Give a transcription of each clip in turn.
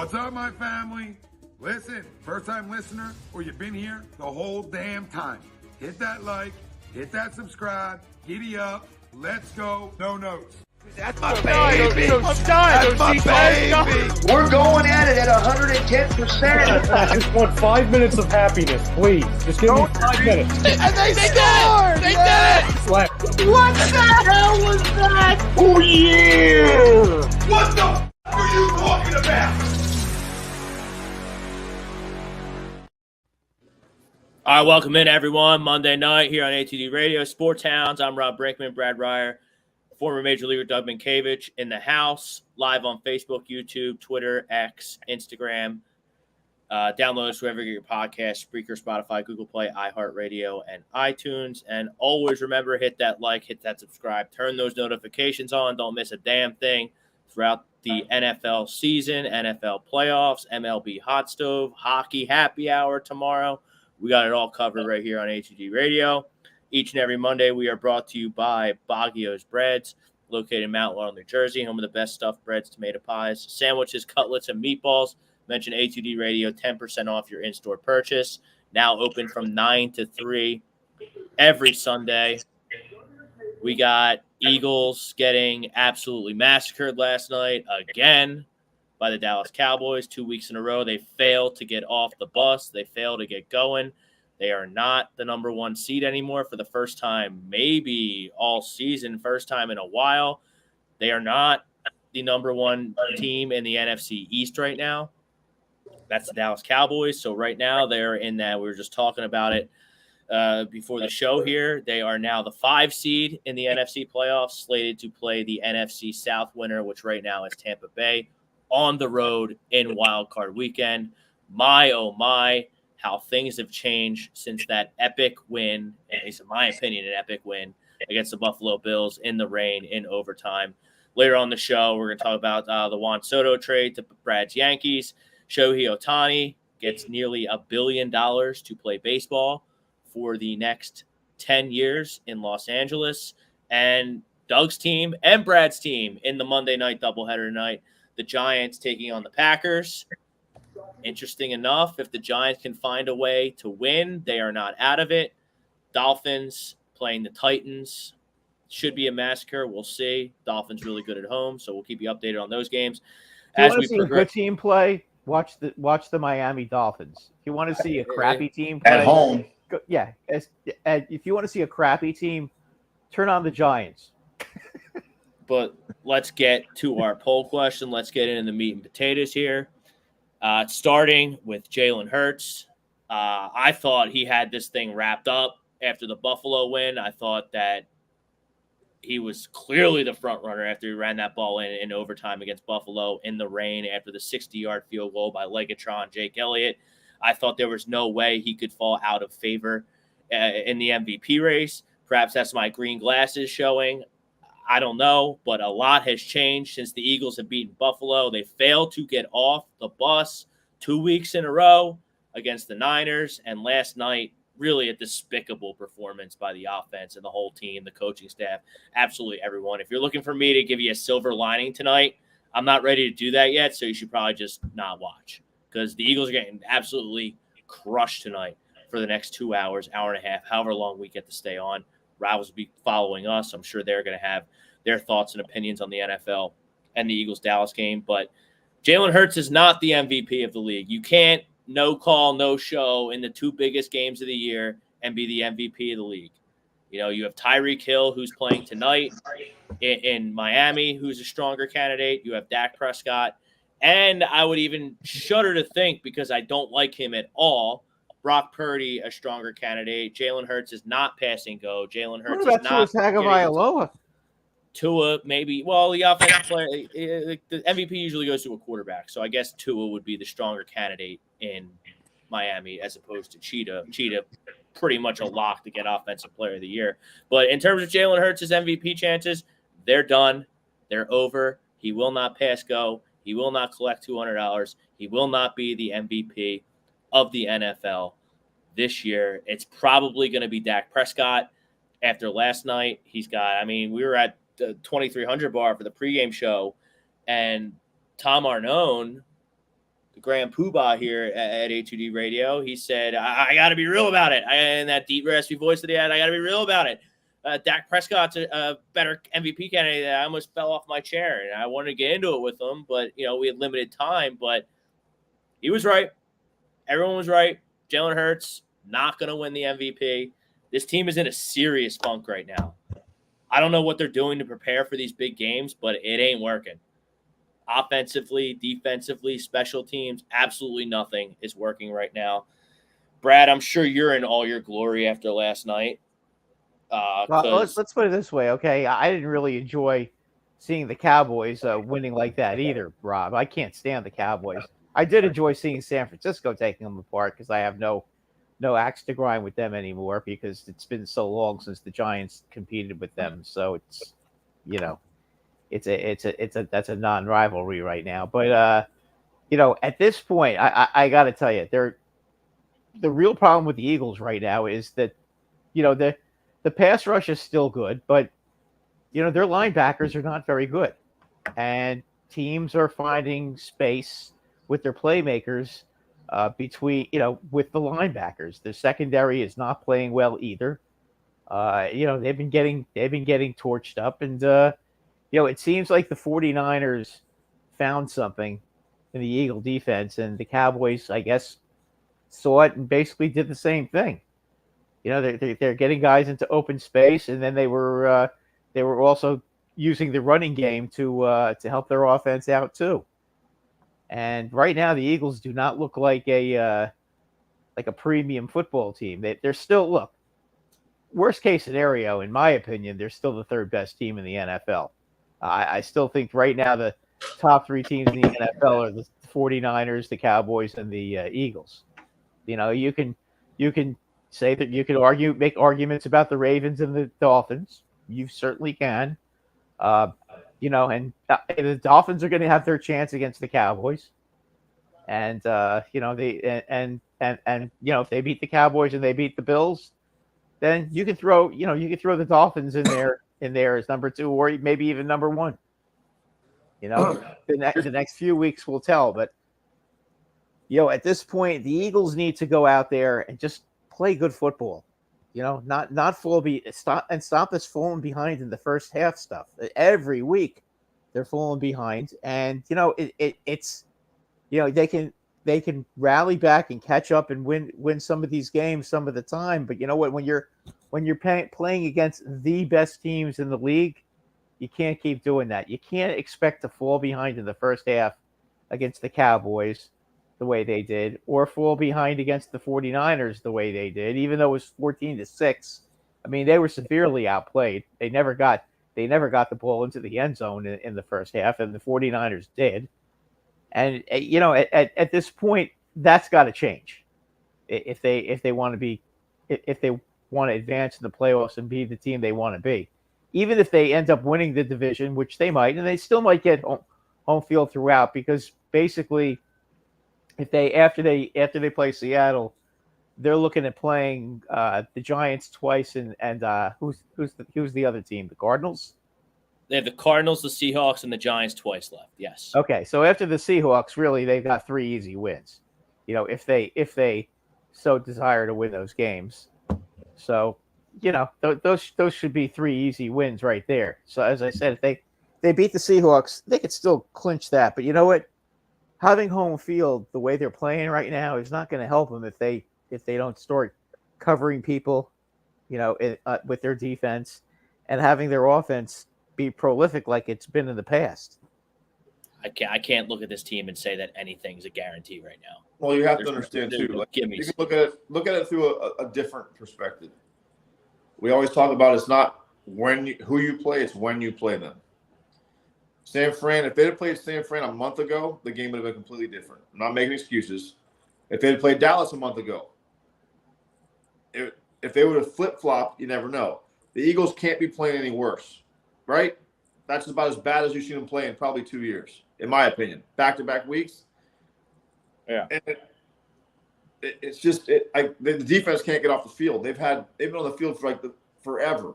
What's up, my family? Listen, first-time listener, or you've been here the whole damn time. Hit that like, hit that subscribe, giddy up, let's go, no notes. That's my baby. I'm dying. That's my baby. We're going at it at 110%. I just want 5 minutes of happiness, please. Just give me 5 minutes. And they scored! They did it! Slap. What the hell was that? Oh, yeah! What the f*** are you talking about? All right, welcome in, everyone. Monday night here on ATD Radio, Sports Hounds. I'm Rob Brinkman, Brad Ryer, former Major Leaguer Doug Minkiewicz in the house, live on Facebook, YouTube, Twitter, X, Instagram. Download us wherever you get your podcast, Spreaker, Spotify, Google Play, iHeartRadio, and iTunes. And always remember, hit that like, hit that subscribe, turn those notifications on. Don't miss a damn thing throughout the NFL season, NFL playoffs, MLB Hot Stove, hockey happy hour tomorrow. We got it all covered right here on ATD Radio. Each and every Monday, we are brought to you by Baggio's Breads, located in Mount Laurel, New Jersey, home of the best stuffed breads, tomato pies, sandwiches, cutlets, and meatballs. Mention ATD Radio, 10% off your in-store purchase. Now open from 9 to 3 every Sunday. We got Eagles getting absolutely massacred last night again by the Dallas Cowboys. 2 weeks in a row, they failed to get off the bus. They failed to get going. They are not the number one seed anymore for the first time, maybe all season, first time in a while. They are not the number one team in the NFC East right now. That's the Dallas Cowboys. So right now they're in that. We were just talking about it before the show here. They are now the 5 seed in the NFC playoffs, slated to play the NFC South winner, which right now is Tampa Bay, on the road in Wild Card Weekend. My, oh my, how things have changed since that epic win, at least in my opinion, an epic win against the Buffalo Bills in the rain in overtime. Later on the show, we're going to talk about the Juan Soto trade to Brad's Yankees. Shohei Ohtani gets nearly $1 billion to play baseball for the next 10 years in Los Angeles. And Doug's team and Brad's team in the Monday night doubleheader tonight. The Giants taking on the Packers. Interesting enough, if the Giants can find a way to win, they are not out of it. Dolphins playing the Titans. Should be a massacre. We'll see. Dolphins really good at home, so we'll keep you updated on those games. If you want to see a good team play, watch the Miami Dolphins. If you want to see a crappy team play, At home. If you want to see a crappy team, turn on the Giants. But let's get to our poll question. Let's get into the meat and potatoes here. Starting with Jalen Hurts. I thought he had this thing wrapped up after the Buffalo win. I thought that he was clearly the front runner after he ran that ball in overtime against Buffalo in the rain after the 60-yard field goal by Legatron Jake Elliott. I thought there was no way he could fall out of favor in the MVP race. Perhaps that's my green glasses showing. I don't know, but a lot has changed since the Eagles have beaten Buffalo. They failed to get off the bus 2 weeks in a row against the Niners. And last night, really a despicable performance by the offense and the whole team, the coaching staff, absolutely everyone. If you're looking for me to give you a silver lining tonight, I'm not ready to do that yet, so you should probably just not watch because the Eagles are getting absolutely crushed tonight for the next 2 hours, hour and a half, however long we get to stay on. Rivals will be following us. I'm sure they're going to have their thoughts and opinions on the NFL and the Eagles-Dallas game. But Jalen Hurts is not the MVP of the league. You can't no call, no show in the 2 biggest games of the year and be the MVP of the league. You know, you have Tyreek Hill, who's playing tonight in Miami, who's a stronger candidate. You have Dak Prescott. And I would even shudder to think, because I don't like him at all, Brock Purdy, a stronger candidate. Jalen Hurts is not passing go. Jalen Hurts is not. Tagovailoa? Tua, maybe. Well, the offensive player, the MVP usually goes to a quarterback. So I guess Tua would be the stronger candidate in Miami as opposed to Cheetah. Cheetah, pretty much a lock to get Offensive Player of the Year. But in terms of Jalen Hurts' MVP chances, they're done. They're over. He will not pass go. He will not collect $200. He will not be the MVP of the NFL this year. It's probably going to be Dak Prescott. After last night, he's got, we were at the 2300 bar for the pregame show, and Tom Arnone the Grand Poobah here at A2D Radio. He said, I got to be real about it. In that deep, raspy voice that he had, I got to be real about it. Dak Prescott's a better MVP candidate. I almost fell off my chair, and I wanted to get into it with him, but, we had limited time. But he was right. Everyone was right. Jalen Hurts, not going to win the MVP. This team is in a serious funk right now. I don't know what they're doing to prepare for these big games, but it ain't working. Offensively, defensively, special teams, absolutely nothing is working right now. Brad, I'm sure you're in all your glory after last night. Well, let's put it this way, okay? I didn't really enjoy seeing the Cowboys winning like that either, Rob. I can't stand the Cowboys. I did enjoy seeing San Francisco taking them apart because I have no axe to grind with them anymore because it's been so long since the Giants competed with them. So it's, that's a non-rivalry right now. But at this point, I got to tell you, the real problem with the Eagles right now is that, the pass rush is still good, but their linebackers are not very good, and teams are finding space with their playmakers between with the linebackers. The secondary is not playing well either. They've been getting torched up, and it seems like the 49ers found something in the Eagle defense, and the Cowboys, I guess, saw it and basically did the same thing. They're getting guys into open space, and then they were also using the running game to help their offense out too. And right now, the Eagles do not look like a premium football team. They're still, worst case scenario, in my opinion, they're still the third best team in the NFL. I still think right now the top three teams in the NFL are the 49ers, the Cowboys, and the Eagles. You can say that you can make arguments about the Ravens and the Dolphins. You certainly can. And the Dolphins are going to have their chance against the Cowboys. And if they beat the Cowboys and they beat the Bills, then you can throw the Dolphins in there as number 2 or maybe even number 1. The next few weeks will tell, but at this point, the Eagles need to go out there and just play good football. Not stop this falling behind in the first half stuff. Every week they're falling behind, and it's they can rally back and catch up and win some of these games some of the time. But you know what? When you're playing against the best teams in the league, you can't keep doing that. You can't expect to fall behind in the first half against the Cowboys the way they did, or fall behind against the 49ers the way they did, even though it was 14-6. I mean, they were severely outplayed. They never got the ball into the end zone in the first half, and the 49ers did. And at this point, that's got to change if they want to advance in the playoffs and be the team they want to be. Even if they end up winning the division, which they might, and they still might get home field throughout, because basically, after they play Seattle, they're looking at playing the Giants twice, and who's the other team? The Cardinals. They have the Cardinals, the Seahawks, and the Giants twice left. Yes. Okay, so after the Seahawks, really, they've got 3 easy wins. If they so desire to win those games. So, those should be 3 easy wins right there. So, as I said, if they beat the Seahawks, they could still clinch that. But you know what? Having home field the way they're playing right now is not going to help them if they don't start covering people, with their defense, and having their offense be prolific like it's been in the past. I can't look at this team and say that anything's a guarantee right now. Well, you have to understand too. You can look at it through a different perspective. We always talk about it's not who you play, it's when you play them. San Fran, if they had played San Fran a month ago, the game would have been completely different. I'm not making excuses. If they had played Dallas a month ago, if they would have flip-flopped, you never know. The Eagles can't be playing any worse, right? That's about as bad as you've seen them play in probably 2 years, in my opinion. Back-to-back weeks. Yeah. And it's just the defense can't get off the field. They've been on the field for forever.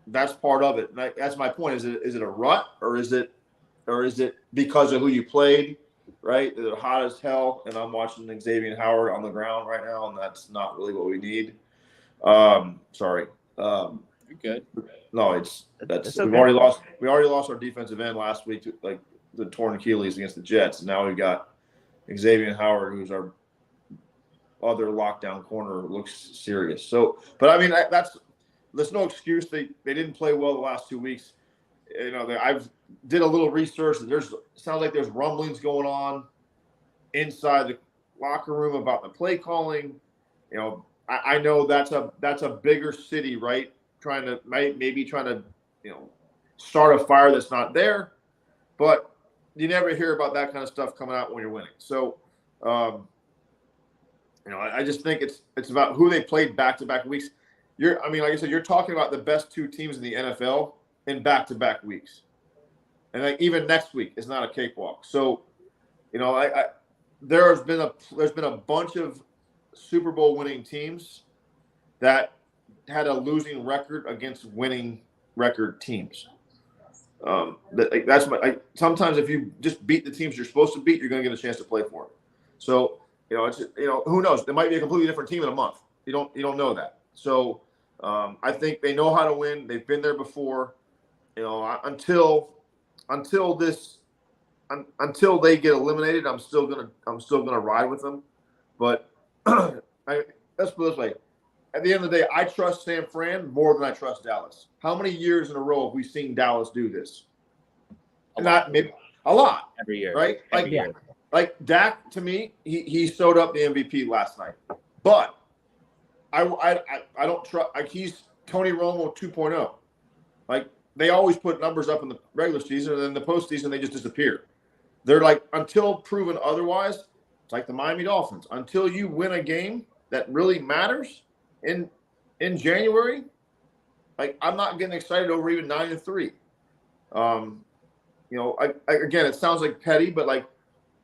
That's part of it. And that's my point. Is it a rut, or is it because of who you played, right? They're hot as hell, and I'm watching Xavier Howard on the ground right now, and that's not really what we need. Sorry. You're good. No, It's we okay. already lost our defensive end last week to like the torn Achilles against the Jets, and now we've got Xavier Howard, who's our other lockdown corner, looks serious. So, but I mean, there's no excuse. They didn't play well the last 2 weeks. You know, I've did a little research. Sounds like there's rumblings going on inside the locker room about the play calling. You know, I know that's a bigger city, right? Maybe trying to, you know, start a fire that's not there, but you never hear about that kind of stuff coming out when you're winning. So, you know, I just think it's about who they played back-to-back weeks. Like I said, you're talking about the best two teams in the NFL in back-to-back weeks, and like even next week is not a cakewalk. So, you know, there's been a bunch of Super Bowl winning teams that had a losing record against winning record teams. Sometimes if you just beat the teams you're supposed to beat, you're going to get a chance to play for it. So, you know, who knows? There might be a completely different team in a month. You don't know that. So, I think they know how to win. They've been there before. You know, until they get eliminated, I'm still gonna ride with them. But let's put it this way: at the end of the day, I trust San Fran more than I trust Dallas. How many years in a row have we seen Dallas do this? A lot Every year, right? Every year. Like Dak, to me, he sewed up the MVP last night. But I don't trust. Like, he's Tony Romo 2.0. Like, they always put numbers up in the regular season, and then the postseason they just disappear. They're like, until proven otherwise, it's like the Miami Dolphins. Until you win a game that really matters in January, like, I'm not getting excited over even 9-3. You know, again, it sounds like petty, but like,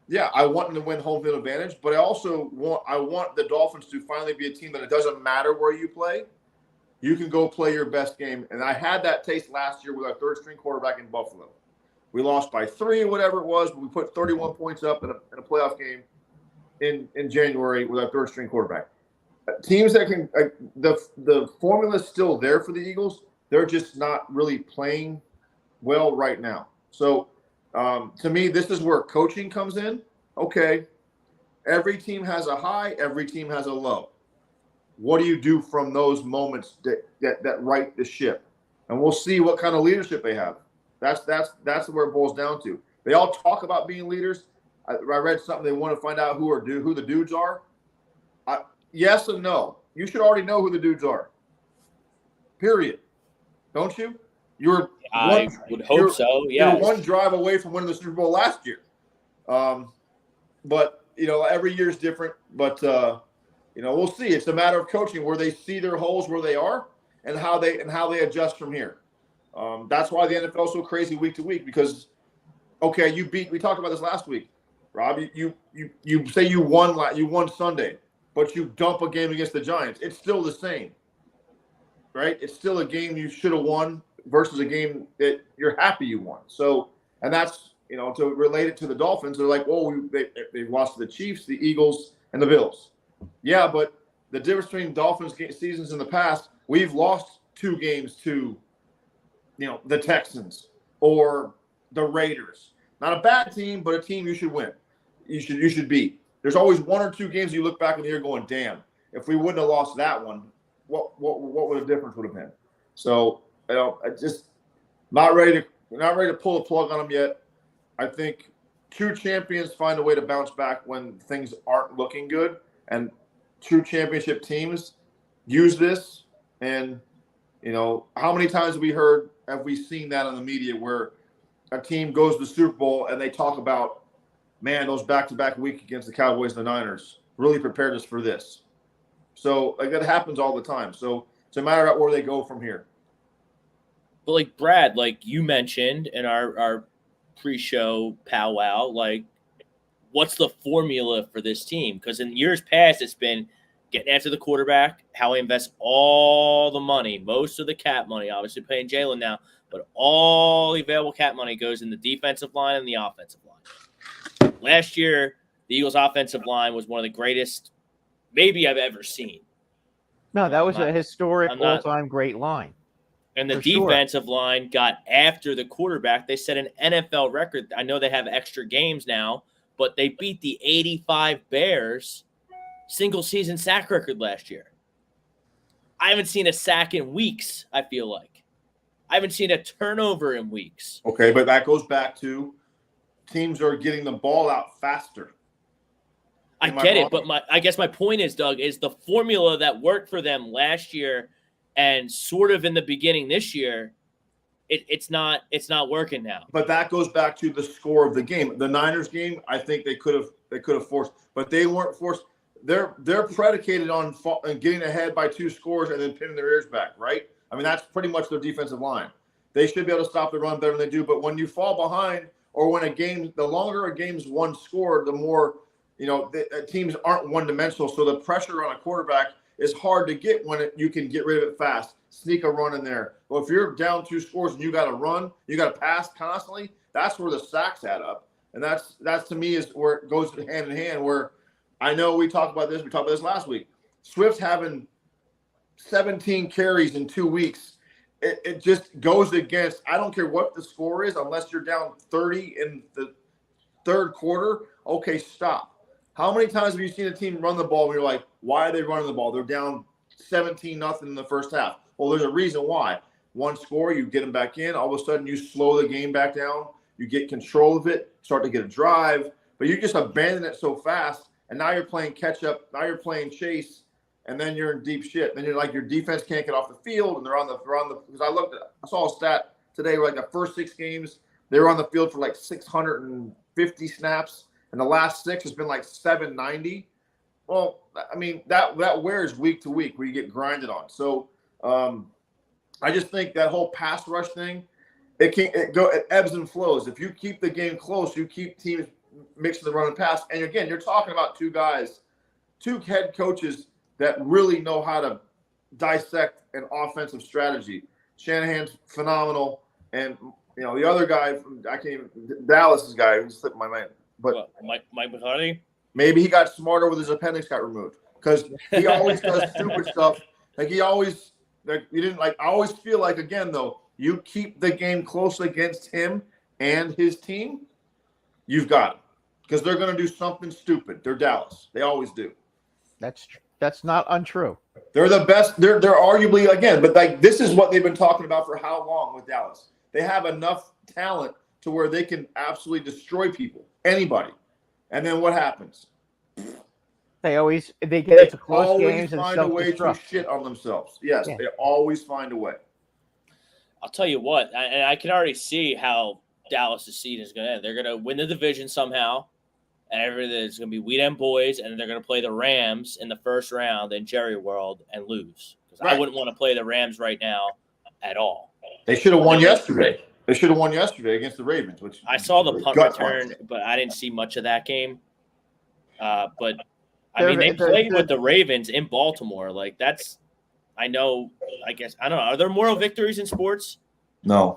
yeah, I want them to win home field advantage, but I also want the Dolphins to finally be a team that it doesn't matter where you play. You can go play your best game. And I had that taste last year with our third-string quarterback in Buffalo. We lost by 3 or whatever it was, but we put 31 points up in a playoff game in January with our third-string quarterback. Teams that can the formula is still there for the Eagles. They're just not really playing well right now. So, to me, this is where coaching comes in. Okay, every team has a high, every team has a low. What do you do from those moments that right the ship? And we'll see what kind of leadership they have. That's where it boils down to. They all talk about being leaders. I read something, they want to find out who the dudes are. Yes and no. You should already know who the dudes are. Period. Don't you? I would hope so. Yeah. You're one drive away from winning the Super Bowl last year. But you know, every year is different. But you know, we'll see. It's a matter of coaching, where they see their holes where they are, and how they adjust from here. That's why the NFL is so crazy week to week, because okay, we talked about this last week, Rob. You say you won Sunday, but you dump a game against the Giants. It's still the same, right? It's still a game you should have won versus a game that you're happy you won. So, and that's, you know, to relate it to the Dolphins, they're like, well, they've lost to the Chiefs, the Eagles, and the Bills. Yeah, but the difference between Dolphins seasons in the past, we've lost 2 games to, you know, the Texans or the Raiders. Not a bad team, but a team you should win. You should beat. There's always 1 or 2 games you look back in the year going, damn, if we wouldn't have lost that one, what would the difference would have been? So, you know, I just not ready to pull the plug on them yet. I think true champions find a way to bounce back when things aren't looking good, and true championship teams use this. And you know, how many times have we seen that on the media where a team goes to the Super Bowl and they talk about, man, those back-to-back week against the Cowboys and the Niners really prepared us for this. So like, that happens all the time. So it's a matter of where they go from here. But like Brad, like you mentioned in our pre-show powwow, like, what's the formula for this team? Because in years past, it's been getting after the quarterback, how he invests all the money, most of the cap money, obviously paying Jalen now, but all the available cap money goes in the defensive line and the offensive line. Last year, the Eagles' offensive line was one of the greatest maybe I've ever seen. No, that was a historic all-time great line. And the defensive line got after the quarterback. They set an NFL record. I know they have extra games now, but they beat the 85 Bears single-season sack record last year. I haven't seen a sack in weeks, I feel like. I haven't seen a turnover in weeks. Okay, but that goes back to teams are getting the ball out faster. I get it, but I guess my point is, Doug, is the formula that worked for them last year and sort of in the beginning this year, it's not working now. But that goes back to the score of the game. The Niners game, I think they could have forced, but they weren't forced. They're predicated on getting ahead by 2 scores and then pinning their ears back, right? I mean, that's pretty much their defensive line. They should be able to stop the run better than they do. But when you fall behind, or when the longer a game's 1 score, the more, teams aren't one-dimensional. So the pressure on a quarterback is hard to get when you can get rid of it fast, sneak a run in there. Well, if you're down 2 scores and you got to run, you got to pass constantly, that's where the sacks add up. And that's to me is where it goes hand in hand, where I know we talked about this last week. Swift's having 17 carries in 2 weeks. It just goes against, I don't care what the score is, unless you're down 30 in the third quarter, okay, stop. How many times have you seen a team run the ball and you're like, why are they running the ball? They're down 17-0 in the first half. Well, there's a reason why. 1 score, you get them back in. All of a sudden, you slow the game back down. You get control of it, start to get a drive. But you just abandon it so fast, and now you're playing catch-up. Now you're playing chase. And then you're in deep shit. Then you're like, your defense can't get off the field, and they're on the because I saw a stat today where like the first 6 games they were on the field for like 650 snaps, and the last 6 has been like 790. Well, I mean that wears week to week where you get grinded on. So I just think that whole pass rush thing, it ebbs and flows. If you keep the game close, you keep teams mixing the run and pass. And again, you're talking about 2 head coaches that really know how to dissect an offensive strategy. Shanahan's phenomenal, and the other guy from Dallas's guy who slipped my mind. But Mike McCarthy? Maybe he got smarter with his appendix got removed because he always does stupid stuff. Like I always feel like, again though, you keep the game close against him and his team, you've got him because they're going to do something stupid. They're Dallas. They always do. That's not untrue. They're the best. They're arguably, again, but like this is what they've been talking about for how long with Dallas. They have enough talent to where they can absolutely destroy people, anybody. And then what happens? They get into close games and find a way to shit on themselves. Yes, yeah. They always find a way. I'll tell you what, and I can already see how Dallas' season is going to end. They're going to win the division somehow. And everything's going to be Wheat and Boys, and they're going to play the Rams in the first round in Jerry World and lose. Because I wouldn't want to play the Rams right now at all. They should have won yesterday. They should have won yesterday against the Ravens. Which I saw the punt return, but I didn't see much of that game. But, I mean, they played with the Ravens in Baltimore. Like, that's – I know – I guess – I don't know. Are there moral victories in sports? No.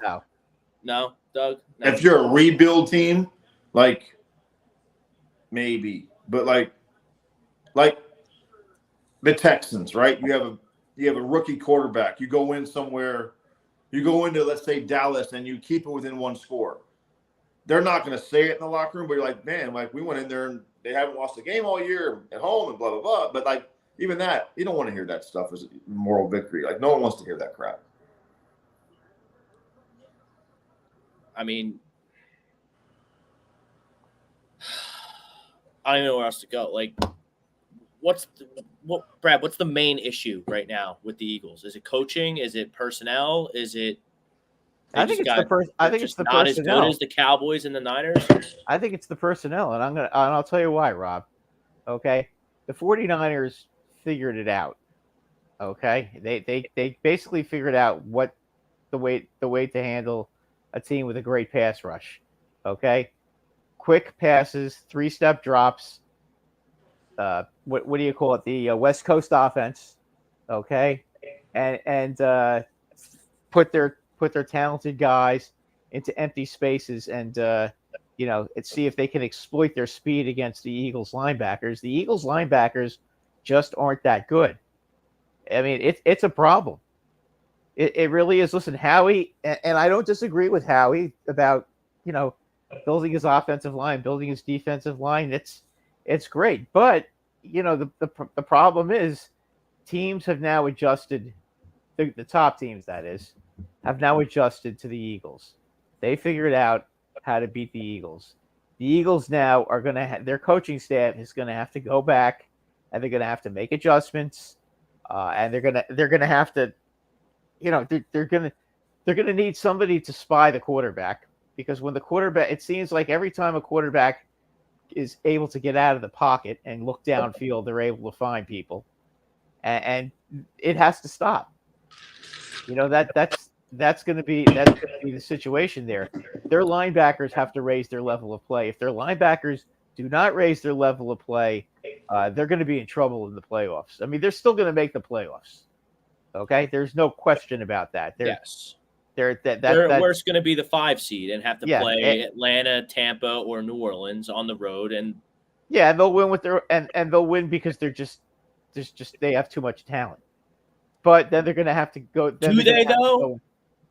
No, Doug? No. If you're a rebuild team, like – maybe, but like the Texans, right? You have a rookie quarterback. You go in somewhere, you go into, let's say, Dallas, and you keep it within 1 score. They're not going to say it in the locker room, but you're like, man, like we went in there and they haven't lost a game all year at home and blah blah blah. But like even that, you don't want to hear that stuff as a moral victory. Like no one wants to hear that crap. I mean, I don't know where else to go. Like, Brad? What's the main issue right now with the Eagles? Is it coaching? Is it personnel? Is it? I think it's the personnel. Not as good as the Cowboys and the Niners. I think it's the personnel, and I'll tell you why, Rob. Okay, the 49ers figured it out. Okay, they basically figured out what the way to handle a team with a great pass rush. Okay. Quick passes, 3-step drops. What do you call it? The West Coast offense, okay, and put their talented guys into empty spaces and and see if they can exploit their speed against the Eagles linebackers. The Eagles linebackers just aren't that good. I mean, it's a problem. It really is. Listen, Howie, and I don't disagree with Howie about, building his offensive line, building his defensive line. It's great. But, the problem is teams have now adjusted, the top teams, that is, have now adjusted to the Eagles. They figured out how to beat the Eagles. The Eagles now are going to their coaching staff is going to have to go back, and they're going to have to make adjustments, and they're going to have to, they're going to need somebody to spy the quarterback, because when the quarterback, it seems like every time a quarterback is able to get out of the pocket and look downfield, they're able to find people, and it has to stop. That's going to be the situation there. Their linebackers have to raise their level of play. If their linebackers do not raise their level of play, they're going to be in trouble in the playoffs. I mean, they're still going to make the playoffs. Okay, there's no question about that. Yes, they're worse going to be the 5 seed and have to play Atlanta, Tampa, or New Orleans on the road, and they'll win with and they'll win because they have too much talent. But then they're going to have to go. Do they though?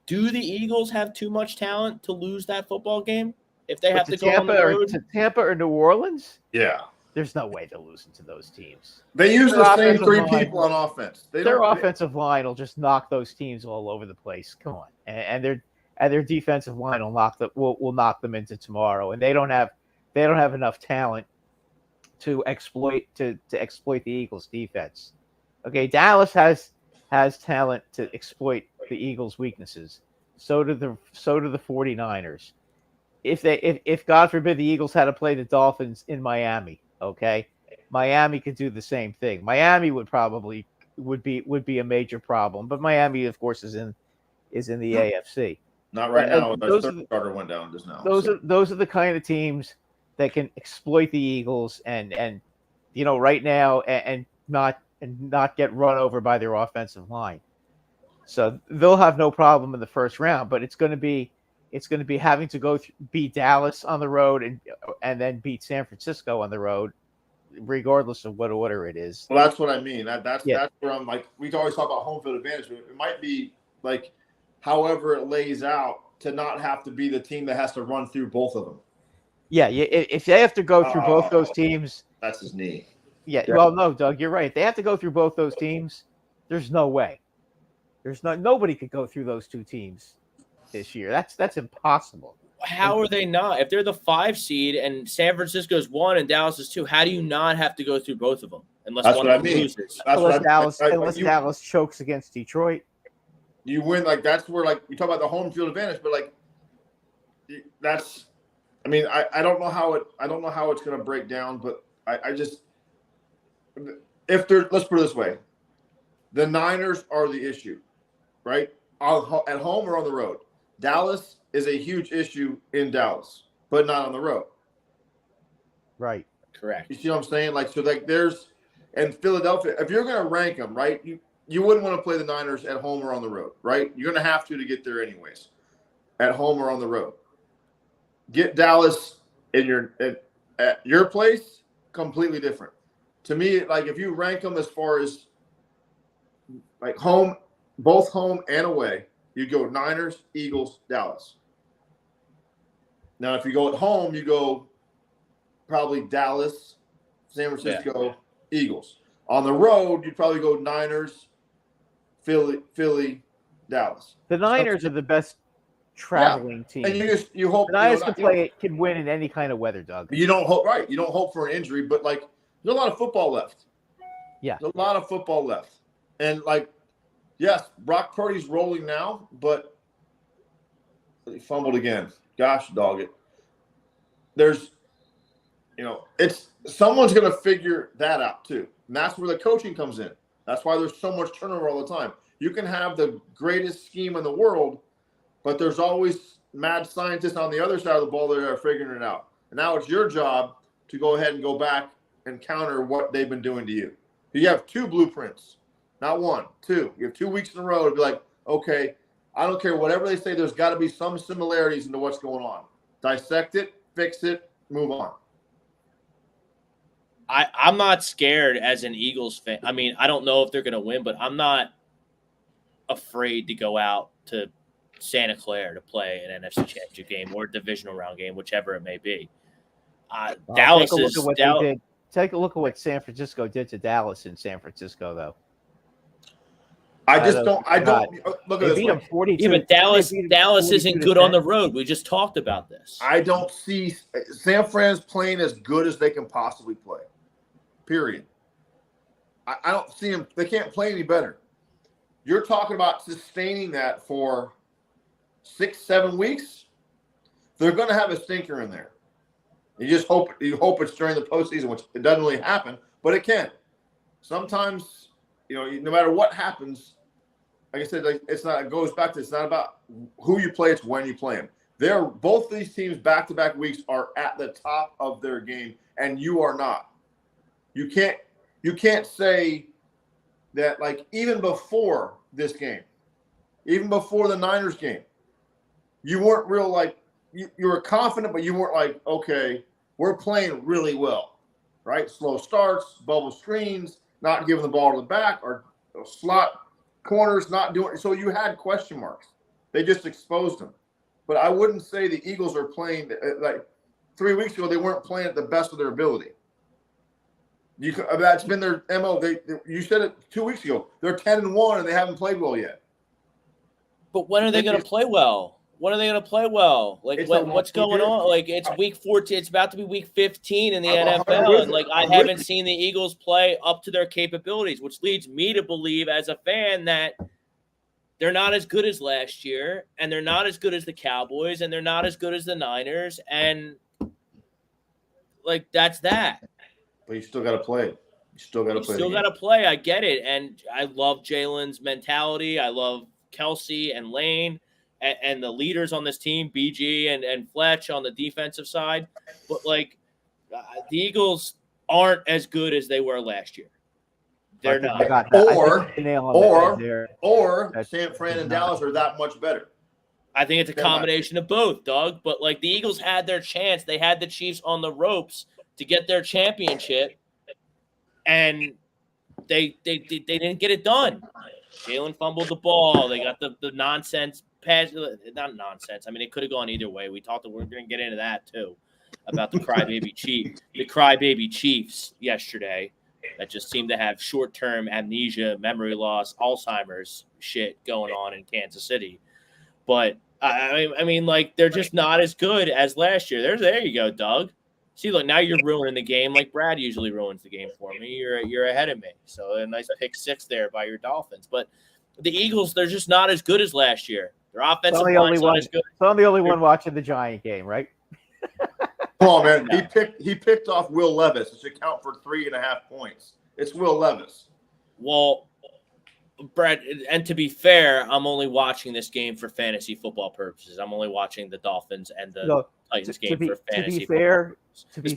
Do the Eagles have too much talent to lose that football game if they have to go on the road to Tampa or New Orleans? Yeah. There's no way they're losing to those teams. They use the same 3 people on offense. Their offensive line will just knock those teams all over the place. Come on, and their defensive line will knock them into tomorrow. And they don't have enough talent to exploit the Eagles' defense. Okay, Dallas has talent to exploit the Eagles' weaknesses. So do the 49ers. If God forbid the Eagles had to play the Dolphins in Miami, okay, Miami could do the same thing. Miami would be a major problem, but Miami, of course, is in the AFC. Not right now. The third starter went down just now. Those are the kind of teams that can exploit the Eagles and right now and not get run over by their offensive line. So they'll have no problem in the first round, but it's going to be having to beat Dallas on the road and then beat San Francisco on the road, regardless of what order it is. Well, that's what I mean. That's where I'm like, we always talk about home field advantage, but it might be like however it lays out to not have to be the team that has to run through both of them. Yeah, if they have to go through both those teams, that's his knee. Yeah, well, no, Doug, you're right. If they have to go through both those teams, there's no way. Nobody could go through those 2 teams this year. That's impossible. How are they not? If they're the 5 seed and San Francisco's 1 and Dallas is 2, how do you not have to go through both of them unless one of them loses? Unless Dallas chokes against Detroit. You win, like that's where like we talk about the home field advantage, but like that's. I mean, I don't know how it's going to break down, but I just. Let's put it this way, the Niners are the issue, right? At home or on the road. Dallas is a huge issue in Dallas, but not on the road. Right. Correct. You see what I'm saying? Like, so like and Philadelphia, if you're going to rank them, right, you wouldn't want to play the Niners at home or on the road, right? You're going to have to get there anyways, at home or on the road. Get Dallas at your place, completely different. To me, like if you rank them as far as like home, both home and away, you go Niners, Eagles, Dallas. Now, if you go at home, you go probably Dallas, San Francisco, Eagles. On the road, you'd probably go Niners, Philly, Dallas. The Niners are the best traveling team. And you hope the Niners can win in any kind of weather, Doug. You don't hope, right? You don't hope for an injury, but like there's a lot of football left. Yeah, there's a lot of football left, and like, yes, Brock Purdy's rolling now, but he fumbled again. Gosh, dog it. There's, it's someone's going to figure that out too, and that's where the coaching comes in. That's why there's so much turnover all the time. You can have the greatest scheme in the world, but there's always mad scientists on the other side of the ball that are figuring it out. And now it's your job to go ahead and go back and counter what they've been doing to you. You have 2 blueprints, not 1, 2. You have 2 weeks in a row to be like, okay, I don't care whatever they say. There's got to be some similarities into what's going on. Dissect it fix it, move on. I'm not scared as an Eagles fan. I mean, I don't know if they're going to win, but I'm not afraid to go out to Santa Clara to play an NFC Championship game or a divisional round game, whichever it may be. Dallas is Take a look at what San Francisco did to Dallas in San Francisco, though. I don't look at this. Them 42. Yeah, but Dallas isn't good on the road. We just talked about this. I don't see San Fran's playing as good as they can possibly play. Period. I don't see them. They can't play any better. You're talking about sustaining that for 6-7 weeks. They're going to have a stinker in there. You hope it's during the postseason, which it doesn't really happen, but it can. Sometimes, no matter what happens, like I said, it goes back to, it's not about who you play, it's when you play them. Both these teams back-to-back weeks are at the top of their game, and you are not. You can't say that, like, even before this game, even before the Niners game, you weren't real, like, you were confident, but you weren't like, okay, we're playing really well, right? Slow starts, bubble screens, not giving the ball to the back, or slot corners not doing it. So you had question marks. They just exposed them. But I wouldn't say the Eagles are playing, like 3 weeks ago, they weren't playing at the best of their ability. That's been their MO. You said it 2 weeks ago. They're 10-1 and they haven't played well yet. But when are they going to play well? When are they going to play well? Like, what's going on? Like, it's week 14. It's about to be week 15 in the NFL. And, like, I haven't seen the Eagles play up to their capabilities, which leads me to believe as a fan that they're not as good as last year, and they're not as good as the Cowboys, and they're not as good as the Niners. And, like, that's that. But you still got to play. You still got to play. I get it. And I love Jalen's mentality. I love Kelsey and Lane. And the leaders on this team, BG and Fletch on the defensive side. But, like, the Eagles aren't as good as they were last year. They're not. Or San Fran and Dallas are that much better. I think it's a combination of both, Doug. But, like, the Eagles had their chance. They had the Chiefs on the ropes to get their championship, and they didn't get it done. Jalen fumbled the ball. They got the nonsense pass. Not nonsense. I mean, it could have gone either way. We're going to get into that too, about the crybaby Chiefs yesterday that just seemed to have short-term amnesia, memory loss, Alzheimer's shit going on in Kansas City. But I mean, like, they're just not as good as last year. There you go, Doug. See, look, now you're ruining the game like Brad usually ruins the game for me. You're ahead of me. So a nice pick six there by your Dolphins. But the Eagles, they're just not as good as last year. Their offensive line's not as good. So I'm the only one watching the Giant game, right? Come on, man. No. He picked off Will Levis. It should count for 3.5 points. It's Will Levis. Well, Brad, and to be fair, I'm only watching this game for fantasy football purposes. I'm only watching the Dolphins and the Titans game for fantasy football purposes.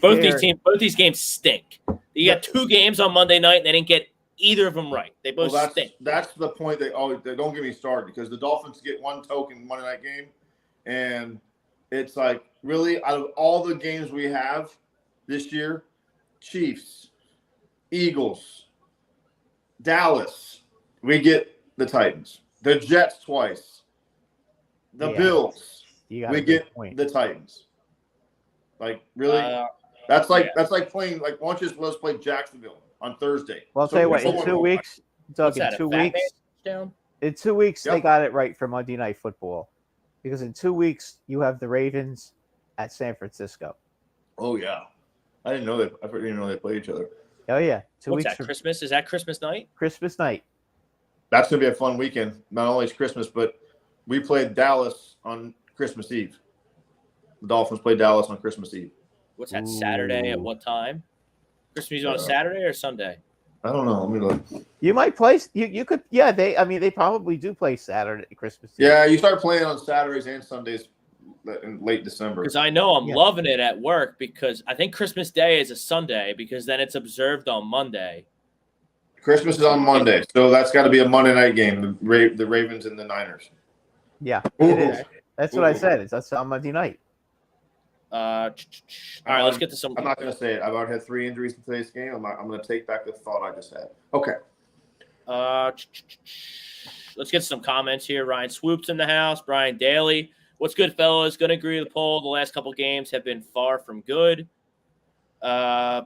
Both these games stink. You got 2 games on Monday night, and they didn't get either of them right. They both stink. That's the point. They don't get me started, because the Dolphins get one token Monday night game, and it's like, really, out of all the games we have this year, Chiefs, Eagles, Dallas, we get the Titans. The Jets twice. The Bills, we get the Titans. Like, really? That's like playing, like, why don't you let's play Jacksonville on Thursday. Well, I'll tell you what, in 2 weeks, Doug, in 2 weeks, they got it right for Monday Night Football. Because in 2 weeks, you have the Ravens at San Francisco. Oh, yeah. I didn't know they played each other. Oh, yeah. 2 What's weeks. That, Christmas? Is that Christmas night? Christmas night. That's going to be a fun weekend. Not only is Christmas, but we played Dallas on Christmas Eve. The Dolphins played Dallas on Christmas Eve. What's that, Saturday at what time? Christmas Eve on Saturday or Sunday? I don't know. Let me look. You might play. You could. Yeah, they probably do play Saturday, Christmas Eve. Yeah, you start playing on Saturdays and Sundays in late December. Because I know I'm loving it at work, because I think Christmas Day is a Sunday, because then it's observed on Monday. Christmas is on Monday, so that's got to be a Monday night game. The Ravens and the Niners. Yeah, it is. That's what I said. That's on Monday night. All right, let's get to some. I'm not going to say it. I've already had 3 injuries in today's game. I'm going to take back the thought I just had. Okay. Let's get some comments here. Ryan Swoops in the house. Brian Daly. What's good, fellas? Going to agree with the poll. The last couple games have been far from good.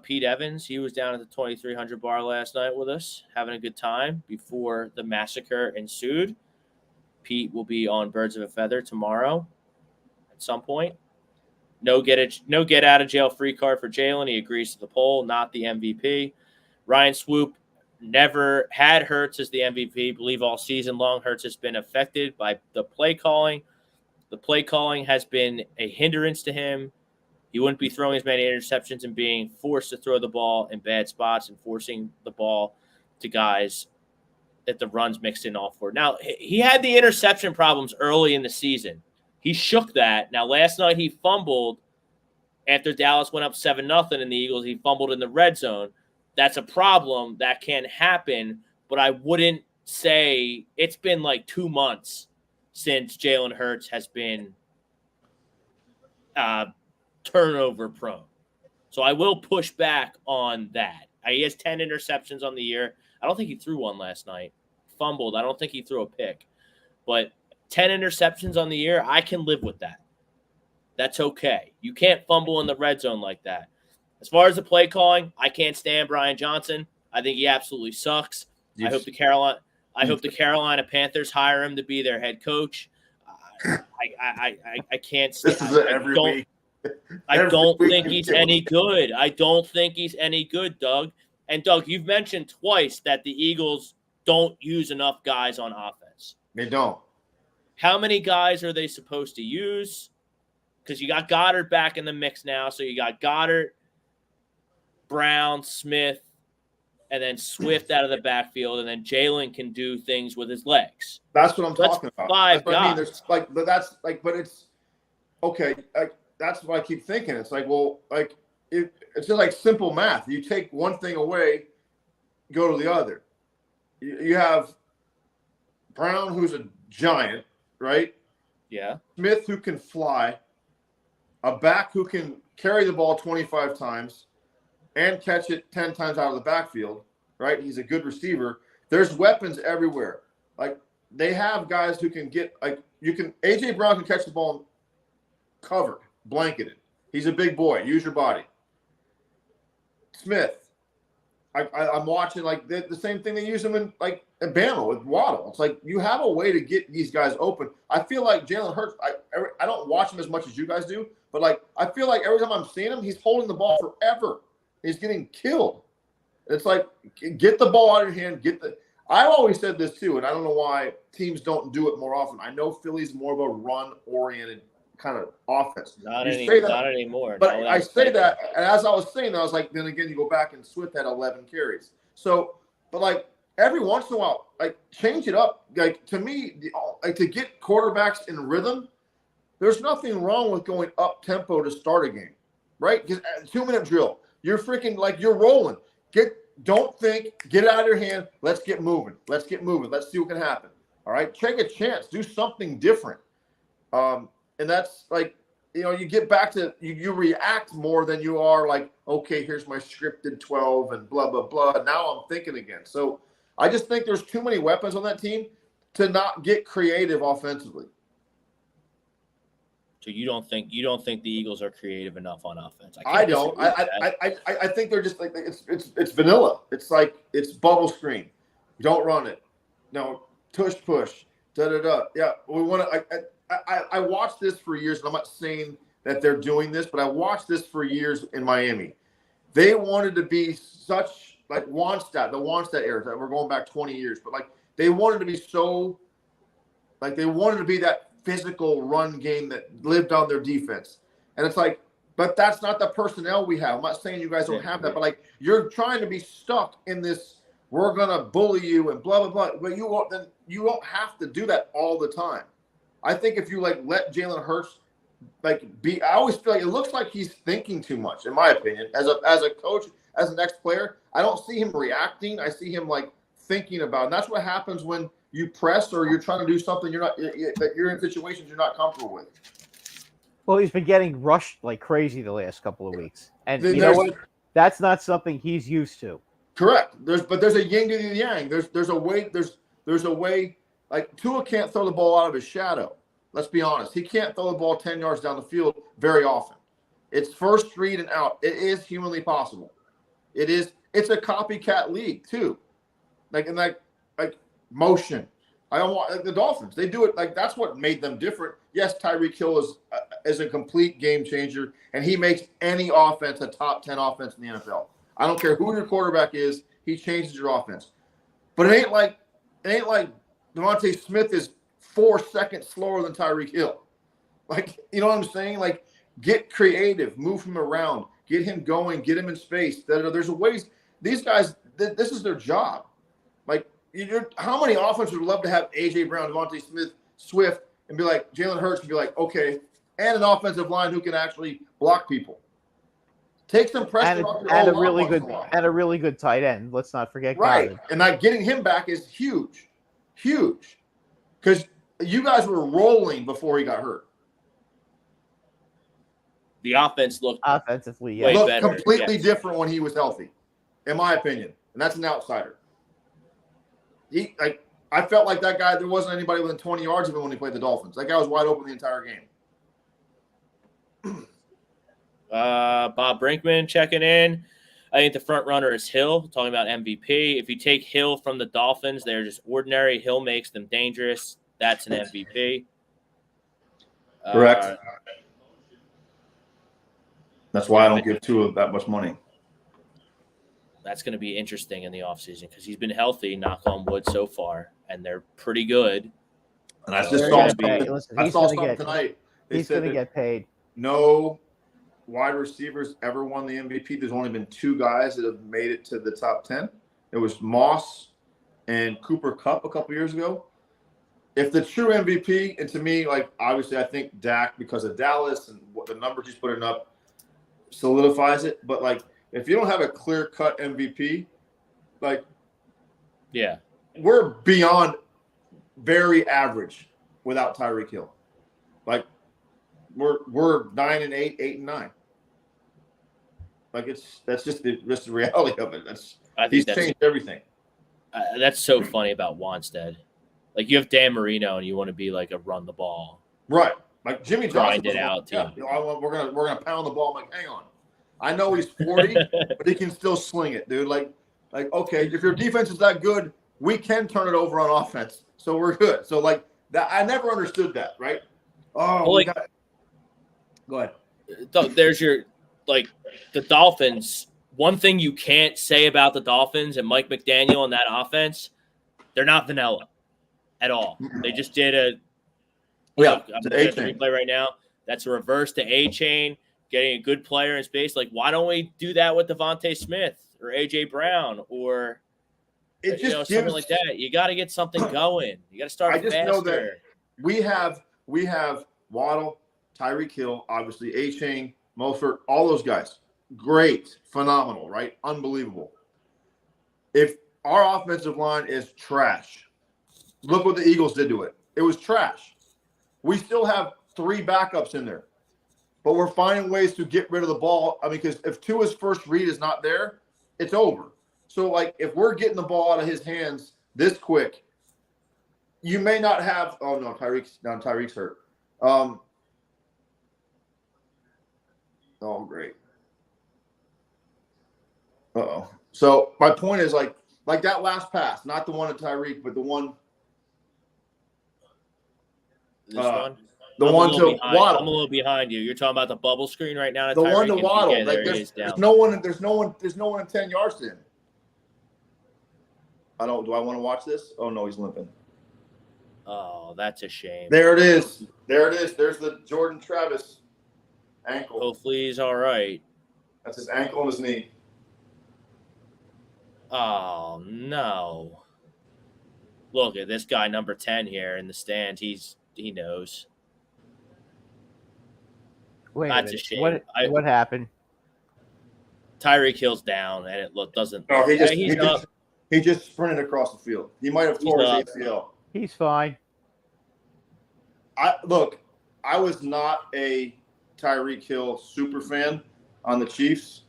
Pete Evans, he was down at the 2300 bar last night with us, having a good time before the massacre ensued. Pete will be on Birds of a Feather tomorrow at some point. No get out of jail free card for Jalen. He agrees to the poll, not the MVP. Ryan Swoop never had Hurts as the MVP. Believe all season long Hurts has been affected by the play calling. The play calling has been a hindrance to him. He wouldn't be throwing as many interceptions and being forced to throw the ball in bad spots and forcing the ball to guys that the runs mixed in all for. Now, he had the interception problems early in the season. He shook that. Now, last night he fumbled after Dallas went up 7-0 in the Eagles. He fumbled in the red zone. That's a problem. That can happen, but I wouldn't say it's been like 2 months since Jalen Hurts has been turnover prone. So I will push back on that. He has 10 interceptions on the year. I don't think he threw one last night. Fumbled. I don't think he threw a pick. But 10 interceptions on the year, I can live with that. That's okay. You can't fumble in the red zone like that. As far as the play calling, I can't stand Brian Johnson. I think he absolutely sucks. Yes. I hope the Carolina Panthers hire him to be their head coach. I can't stand. This is every week. I don't think he's any good. I don't think he's any good, Doug. And Doug, you've mentioned twice that the Eagles don't use enough guys on offense. They don't. How many guys are they supposed to use? Because you got Goddard back in the mix now. So you got Goddard, Brown, Smith, and then Swift out of the backfield, and then Jalen can do things with his legs. That's what I'm talking about. 5 guys. I mean, there's but it's okay. That's what I keep thinking. It's like, well, like it's just like simple math. You take one thing away, go to the other. You have Brown, who's a giant, right? Yeah. Smith, who can fly, a back who can carry the ball 25 times and catch it 10 times out of the backfield, right? He's a good receiver. There's weapons everywhere. Like, they have guys who can get, like, A.J. Brown can catch the ball covered, blanketed. He's a big boy. Use your body. Smith, I'm watching, like, the same thing they use him in Bama with Waddle. It's like, you have a way to get these guys open. I feel like Jalen Hurts, I don't watch him as much as you guys do, but, like, I feel like every time I'm seeing him, he's holding the ball forever. He's getting killed. It's like, get the ball out of your hand. I've always said this too, and I don't know why teams don't do it more often. I know Philly's more of a run-oriented kind of offense. Not anymore. But I say that, and as I was saying, I was like, then again, you go back and Swift had 11 carries. So, but like every once in a while, like change it up. Like to me, like to get quarterbacks in rhythm, there's nothing wrong with going up tempo to start a game, right? Because 2-minute drill. You're freaking like you're rolling. Don't think, get it out of your hand. Let's get moving. Let's see what can happen. All right. Take a chance. Do something different. And that's like, you get back to you react more than you are like, okay, here's my scripted 12 and blah, blah, blah. Now I'm thinking again. So I just think there's too many weapons on that team to not get creative offensively. So you don't think the Eagles are creative enough on offense? I don't. I think they're just like it's vanilla. It's like it's bubble screen. Don't run it. No, push. Da da da. Yeah, we want to. I watched this for years, and I'm not saying that they're doing this, but I watched this for years in Miami. They wanted to be such like the Wannstedt era. We're going back 20 years, but like they wanted to be so like they wanted to be that physical run game that lived on their defense. And it's like, but that's not the personnel we have. I'm not saying you guys don't have that, but like you're trying to be stuck in this, we're going to bully you and blah, blah, blah. But you don't have to do that all the time. I think if you like let Jalen Hurts like be, I always feel like it looks like he's thinking too much, in my opinion. As a coach, as an ex-player, I don't see him reacting. I see him like thinking about it. And that's what happens when you press or you're trying to do something that you're in situations you're not comfortable with. Well, he's been getting rushed like crazy the last couple of weeks, and Then you know what? That's not something he's used to. Correct. There's a yin to the yang. There's a way. Like Tua can't throw the ball out of his shadow. Let's be honest. He can't throw the ball 10 yards down the field very often. It's first read and out. It is humanly possible. It is. It's a copycat league too. Like motion. I don't want like the Dolphins. They do it like that's what made them different. Yes, Tyreek Hill is a complete game changer, and he makes any offense a top 10 offense in the NFL. I don't care who your quarterback is. He changes your offense. But it ain't like Devontae Smith is 4 seconds slower than Tyreek Hill. Like, you know what I'm saying? Like, get creative, move him around, get him going, get him in space. There's ways. These guys, this is their job. Like, how many offenses would love to have A.J. Brown, Devontae Smith, Swift, and be like Jalen Hurts and be like, okay, and an offensive line who can actually block people. Take some pressure off your and a really good tight end. Let's not forget. Right. Goddard. And like getting him back is huge. Huge. Because you guys were rolling before he got hurt. The offense looked offensively, Looked better, completely different when he was healthy, in my opinion. And that's an outsider. I felt like that guy, there wasn't anybody within 20 yards of him when he played the Dolphins. That guy was wide open the entire game. Bob Brinkman checking in. I think the front runner is Hill, talking about MVP. If you take Hill from the Dolphins, they're just ordinary. Hill makes them dangerous. That's an MVP. Correct. That's why I don't give Tua that much money. That's going to be interesting in the offseason because he's been healthy, knock on wood, so far, and they're pretty good. And I just saw something tonight. He's going to get paid. No wide receivers ever won the MVP. There's only been 2 guys that have made it to the top 10. It was Moss and Cooper Kupp a couple years ago. If the true MVP, and to me, like, obviously I think Dak, because of Dallas and what the numbers he's putting up, solidifies it. But, like, if you don't have a clear-cut MVP, like, yeah, we're beyond very average without Tyreek Hill. Like, we're 9-8, 8-9. Like, that's just the reality of it. He's changed everything. That's so funny about Wanstead. Like, you have Dan Marino, and you want to be like a run the ball, right? Like Jimmy Johnson grind it out team. Yeah, we're gonna pound the ball. I'm like, hang on. I know he's 40, but he can still sling it, dude. Like, okay, if your defense is that good, we can turn it over on offense, so we're good. So, like, that I never understood that, right? Oh, well, go ahead. There's your the Dolphins. One thing you can't say about the Dolphins and Mike McDaniel and that offense, they're not vanilla at all. They just did I'm looking at the replay right now. That's a reverse to A-Chain, getting a good player in space. Like, why don't we do that with Devontae Smith or A.J. Brown or something like that? You got to get something going. You got to start faster. I just know that we have Waddle, Tyreek Hill, obviously A-Chain, Mostert, all those guys. Great, phenomenal, right? Unbelievable. If our offensive line is trash, look what the Eagles did to it. It was trash. We still have 3 backups in there, but we're finding ways to get rid of the ball. I mean, because if Tua's first read is not there, it's over. So, like, if we're getting the ball out of his hands this quick, you may not have – oh, no, Tyreek's hurt. Oh, great. Uh-oh. So my point is like that last pass, not the one to Tyreek, but the one. This one? The one to Waddle. I'm a little behind you. You're talking about the bubble screen right now. The one to Waddle. Yeah, like there's no one in 10 yards in. Do I want to watch this? Oh no, he's limping. Oh, that's a shame. There it is. There's the Jordan Travis ankle. Hopefully he's all right. That's his ankle and his knee. Oh, no. Look at this guy, number 10 here in the stand. He knows. Wait, that's a shame. What happened? Tyreek Hill's down, and it doesn't. No, he just sprinted across the field. He might have tore his ACL. He's fine. I was not a Tyreek Hill super fan on the Chiefs.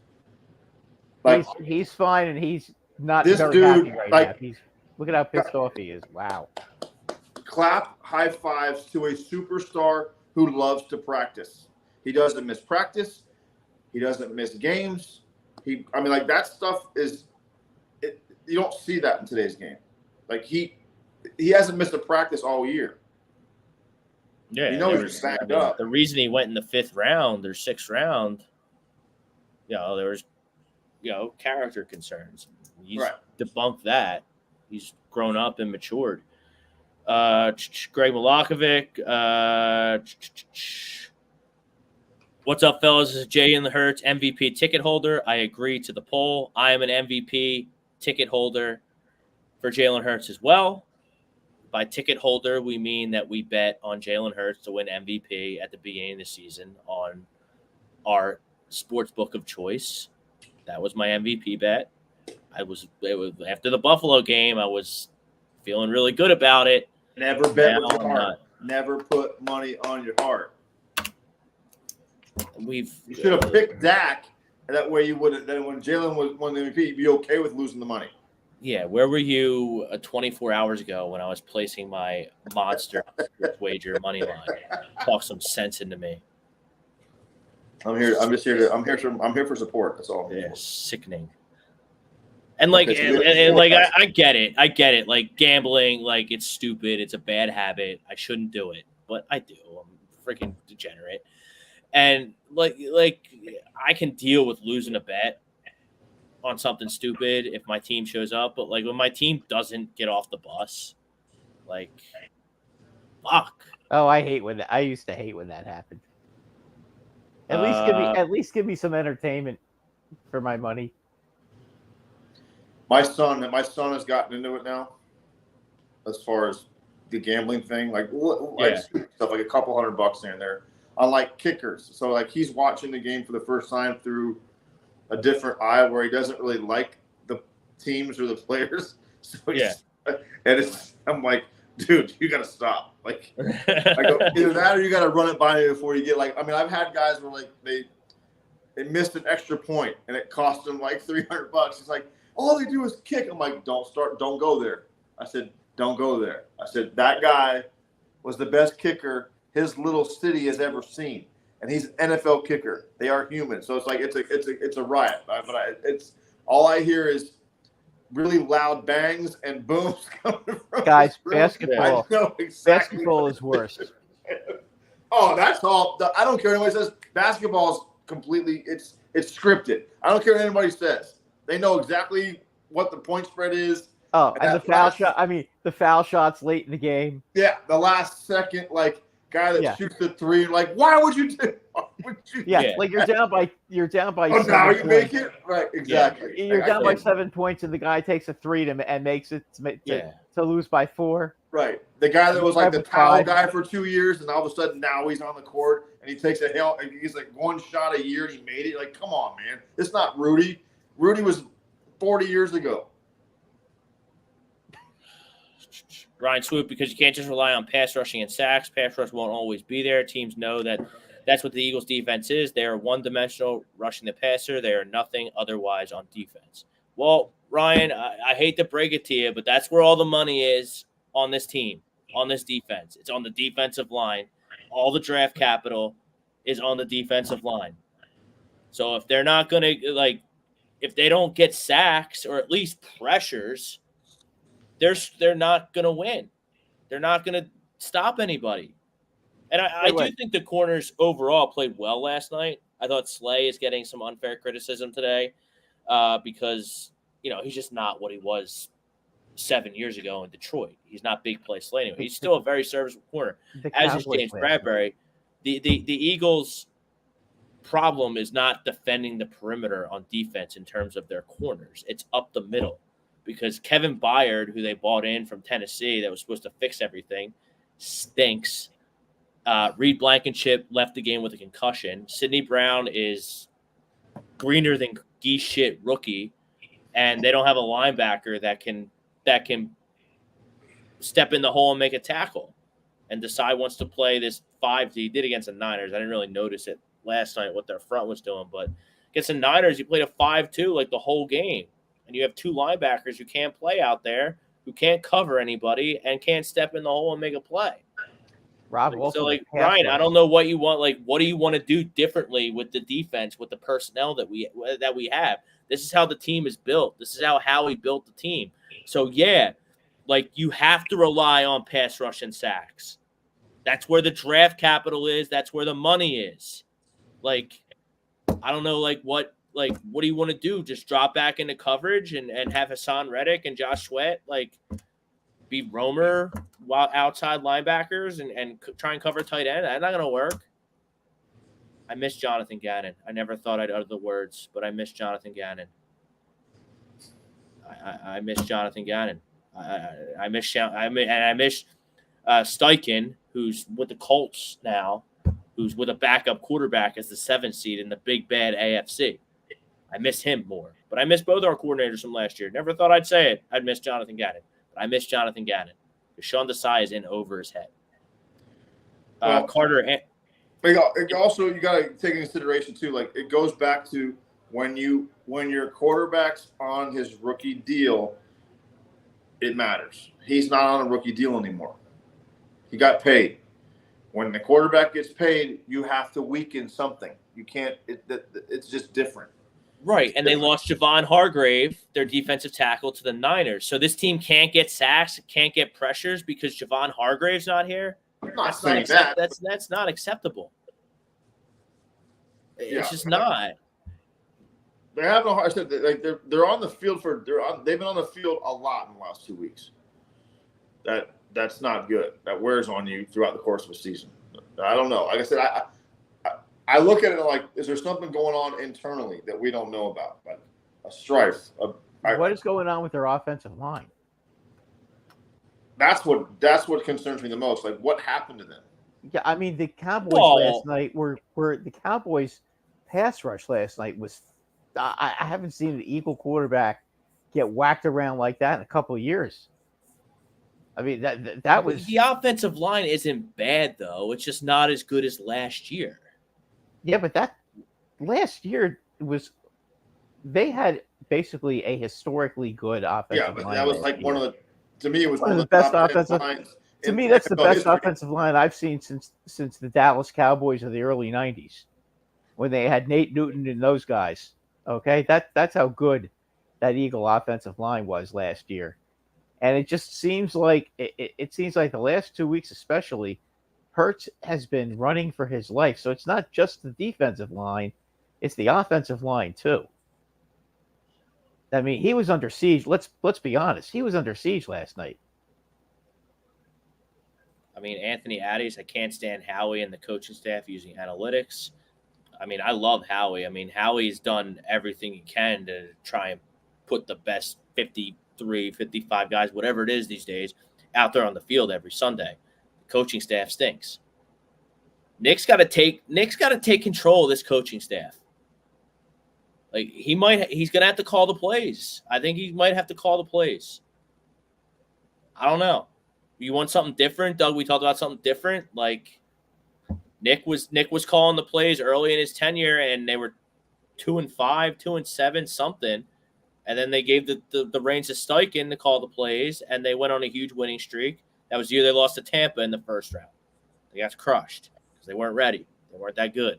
Like he's fine, and he's not this very dude, happy right like, now. Look at how pissed off he is. Wow. Clap high fives to a superstar who loves to practice. He doesn't miss practice. He doesn't miss games. Like that stuff is. You don't see that in today's game. Like he hasn't missed a practice all year. Yeah, you know he's backed up. The reason he went in the 5th round or 6th round, there was, character concerns. He's debunked that. He's grown up and matured. Greg Milakovic. What's up, fellas? This is Jalen Hurts, MVP ticket holder. I agree to the poll. I am an MVP ticket holder for Jalen Hurts as well. By ticket holder, we mean that we bet on Jalen Hurts to win MVP at the beginning of the season on our sports book of choice. That was my MVP bet. It was after the Buffalo game. I was feeling really good about it. Never bet with your heart. Never put money on your heart. You should have picked Dak. That way you wouldn't. Then when Jalen won the MVP, you'd be okay with losing the money. Yeah, where were you 24 hours ago when I was placing my monster wager money line? Talk some sense into me. I'm here. I'm just here. I'm here for support. That's all. Yeah, sickening. And I get it. I get it. Like gambling, like it's stupid. It's a bad habit. I shouldn't do it, but I do. I'm freaking degenerate. And like I can deal with losing a bet on something stupid if my team shows up, but like when my team doesn't get off the bus, like fuck. Oh, I used to hate when that happened. At least give me some entertainment for my money. My son has gotten into it now. As far as the gambling thing, like stuff like a couple $100 here and there. On like kickers. So like he's watching the game for the first time through a different eye where he doesn't really like the teams or the players. So I'm like, dude, you gotta stop. Like I go, either that or you gotta run it by me before you get I've had guys where like they missed an extra point and it cost them like $300. It's like all they do is kick. I'm like, don't go there. I said, don't go there. I said that guy was the best kicker his little city has ever seen, and he's an NFL kicker. They are human, so it's like it's a riot. But it's all I hear is really loud bangs and booms coming from. Guys, basketball. I know exactly basketball is worse. Oh, that's all. I don't care what anybody says. Basketball is completely it's scripted. I don't care what anybody says. They know exactly what the point spread is. Oh, and the foul shot. I mean, the foul shots late in the game. Yeah, the last second, guy that shoots the three, why would you do? Like you're down by. Oh, now you make it right, exactly. Yeah. You're down by 7 points, and the guy takes a three and makes it to lose by 4. Right, the guy that was like the towel guy for 2 years, and all of a sudden now he's on the court and he takes a hell. And he's like one shot a year, and he made it. Like, come on, man, it's not Rudy. Rudy was 40 years ago. Ryan Swoop, because you can't just rely on pass rushing and sacks. Pass rush won't always be there. Teams know that that's what the Eagles' defense is. They are one-dimensional rushing the passer. They are nothing otherwise on defense. Well, Ryan, I hate to break it to you, but that's where all the money is on this team, on this defense. It's on the defensive line. All the draft capital is on the defensive line. So if they're not going to, if they don't get sacks or at least pressures, they're not going to win. They're not going to stop anybody. And I do think the corners overall played well last night. I thought Slay is getting some unfair criticism today because, he's just not what he was 7 years ago in Detroit. He's not big play Slay anyway. He's still a very serviceable corner. As is James Bradbury. The Eagles' problem is not defending the perimeter on defense in terms of their corners. It's up the middle. Because Kevin Byard, who they bought in from Tennessee that was supposed to fix everything, stinks. Reed Blankenship left the game with a concussion. Sidney Brown is greener than geese shit rookie, and they don't have a linebacker that can step in the hole and make a tackle. And Desai wants to play this 5 he did against the Niners. I didn't really notice it last night what their front was doing. But against the Niners, you played a 5-2 like the whole game. And you have two linebackers who can't play out there, who can't cover anybody, and can't step in the hole and make a play. Rob, Ryan, I don't know what you want. Like, what do you want to do differently with the defense, with the personnel that we have? This is how the team is built. This is how Howie built the team. So, yeah, like, you have to rely on pass rush and sacks. That's where the draft capital is. That's where the money is. Like, I don't know, what do you want to do? Just drop back into coverage and have Hassan Reddick and Josh Sweat, be roamer while outside linebackers and try and cover tight end? That's not going to work. I miss Jonathan Gannon. I never thought I'd utter the words, but I miss Jonathan Gannon. I miss Jonathan Gannon. I miss Steichen, who's with the Colts now, who's with a backup quarterback as the 7th seed in the big bad AFC. I miss him more. But I miss both our coordinators from last year. Never thought I'd say it. I'd miss Jonathan Gannon. But I miss Jonathan Gannon. Sean Desai is in over his head. Carter. Also, you got to take into consideration, too, it goes back to when your quarterback's on his rookie deal, it matters. He's not on a rookie deal anymore. He got paid. When the quarterback gets paid, you have to weaken something. You can't it's just different. Right, and they lost Javon Hargrave, their defensive tackle, to the Niners. So this team can't get sacks, can't get pressures because Javon Hargrave's not here. That's not acceptable. It's just not. They're having a hard. They're on the field they've been on the field a lot in the last 2 weeks. That's not good. That wears on you throughout the course of a season. I don't know. Like I said, I look at it is there something going on internally that we don't know about? Like a strife. What is going on with their offensive line? That's what concerns me the most. Like, what happened to them? Yeah, I mean, the Cowboys last night were the Cowboys pass rush last night was. I haven't seen an Eagle quarterback get whacked around like that in a couple of years. I mean, that was the offensive line isn't bad though. It's just not as good as last year. Yeah, but that last year they had basically a historically good offensive line. Yeah, but that was one of the. To me, it was one of the best offensive lines. To me, that's the best offensive line I've seen since the Dallas Cowboys of the early '90s, when they had Nate Newton and those guys. Okay, that's how good that Eagle offensive line was last year, and it just seems like it seems like the last 2 weeks, especially, Hurts has been running for his life. So it's not just the defensive line; it's the offensive line too. I mean, he was under siege. Let's be honest. He was under siege last night. I mean, Anthony Addis, I can't stand Howie and the coaching staff using analytics. I mean, I love Howie. I mean, Howie's done everything he can to try and put the best 53, 55 guys, whatever it is these days, out there on the field every Sunday. The coaching staff stinks. Nick's got to take control of this coaching staff. Like, he's going to have to call the plays. I think he might have to call the plays. I don't know. You want something different, Doug? We talked about something different. Like, Nick was calling the plays early in his tenure, and they were 2-5, 2-7, something. And then they gave the reins to Steichen to call the plays, and they went on a huge winning streak. That was the year they lost to Tampa in the first round. They got crushed because they weren't ready. They weren't that good.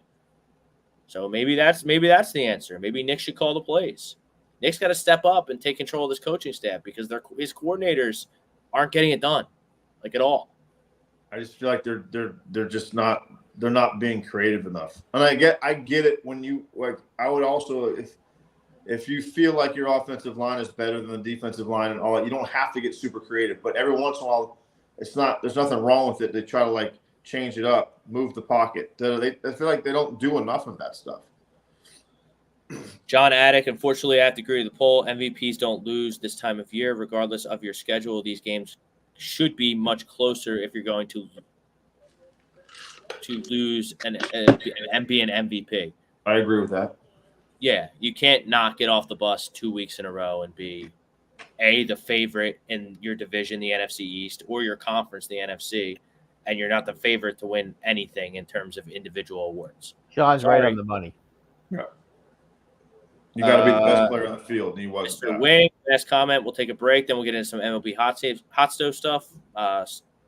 So maybe that's the answer. Maybe Nick should call the plays. Nick's got to step up and take control of this coaching staff because his coordinators aren't getting it done, at all. I just feel like they're just not. They're not being creative enough. And I get it when you I would also, if you feel like your offensive line is better than the defensive line and all that, you don't have to get super creative. But every once in a while, there's nothing wrong with it. They try to change it up, move the pocket. I feel like they don't do enough of that stuff. John Attic, unfortunately, I have to agree with the poll. MVPs don't lose this time of year, regardless of your schedule. These games should be much closer if you're going to lose and be an MVP. I agree with that. Yeah, you can't not get off the bus 2 weeks in a row and be the favorite in your division, the NFC East, or your conference, the NFC, and you're not the favorite to win anything in terms of individual awards. John's right on the money. Yeah. You got to be the best player on the field, and he wasn't. Mr. Wing, last comment. We'll take a break, then we'll get into some MLB hot stove stuff.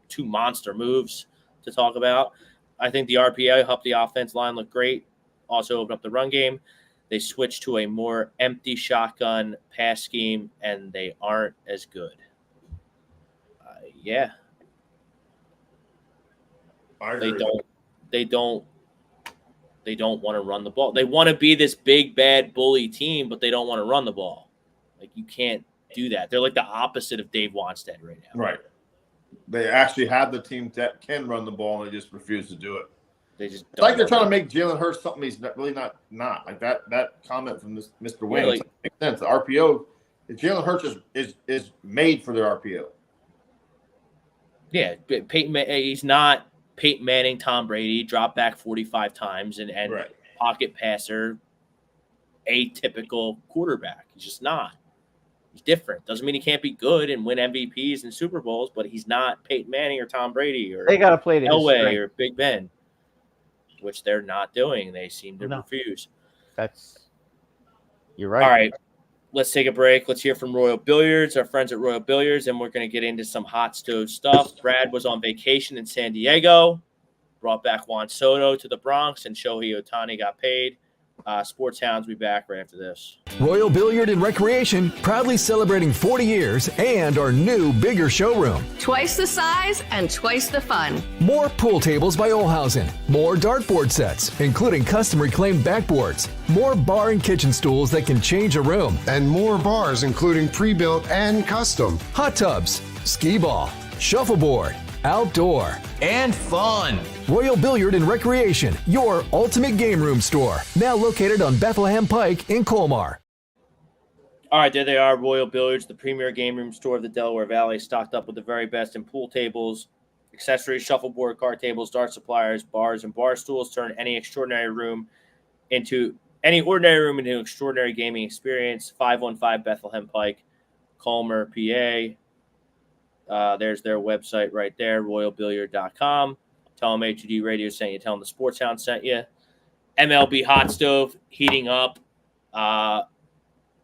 2 monster moves to talk about. I think the RPA helped the offense line look great. Also opened up the run game. They switched to a more empty shotgun pass scheme, and they aren't as good. Yeah. They don't want to run the ball. They want to be this big, bad, bully team, but they don't want to run the ball. Like, you can't do that. They're like the opposite of Dave Wanstead right now. Right. They actually have the team that can run the ball, and they just refuse to do it. It's like they're trying to make Jalen Hurts something he's really not. Like that comment from Mr. Wayne makes sense. The RPO, Jalen Hurts is made for their RPO. Yeah, he's not Peyton Manning, Tom Brady, drop back 45 times and right. Pocket passer, atypical quarterback. He's just not. He's different. Doesn't mean he can't be good and win MVPs and Super Bowls, but he's not Peyton Manning or Tom Brady or they got to play Elway or Big Ben, which they're not doing. They seem to refuse. You're right. All right. Let's take a break. Let's hear from Royal Billiards, our friends at Royal Billiards, and we're going to get into some hot stove stuff. Brad was on vacation in San Diego, brought back Juan Soto to the Bronx, and Shohei Ohtani got paid. Sports Hounds will be back right after this. Royal Billiard and Recreation, proudly celebrating 40 years and our new, bigger showroom. Twice the size and twice the fun. More pool tables by Olhausen. More dartboard sets, including custom reclaimed backboards. More bar and kitchen stools that can change a room. And more bars, including pre-built and custom. Hot tubs, skee ball, shuffleboard, outdoor, and fun. Royal Billiard and Recreation, your ultimate game room store. Now located on Bethlehem Pike in Colmar. All right, there they are, Royal Billiards, the premier game room store of the Delaware Valley, stocked up with the very best in pool tables, accessories, shuffleboard, card tables, dart suppliers, bars, and bar stools. Turn any ordinary room into an extraordinary gaming experience. 515 Bethlehem Pike, Colmar, PA. There's their website right there, royalbilliard.com. Tell them HUD Radio sent you. Tell them the Sports Hound sent you. MLB Hot Stove heating up.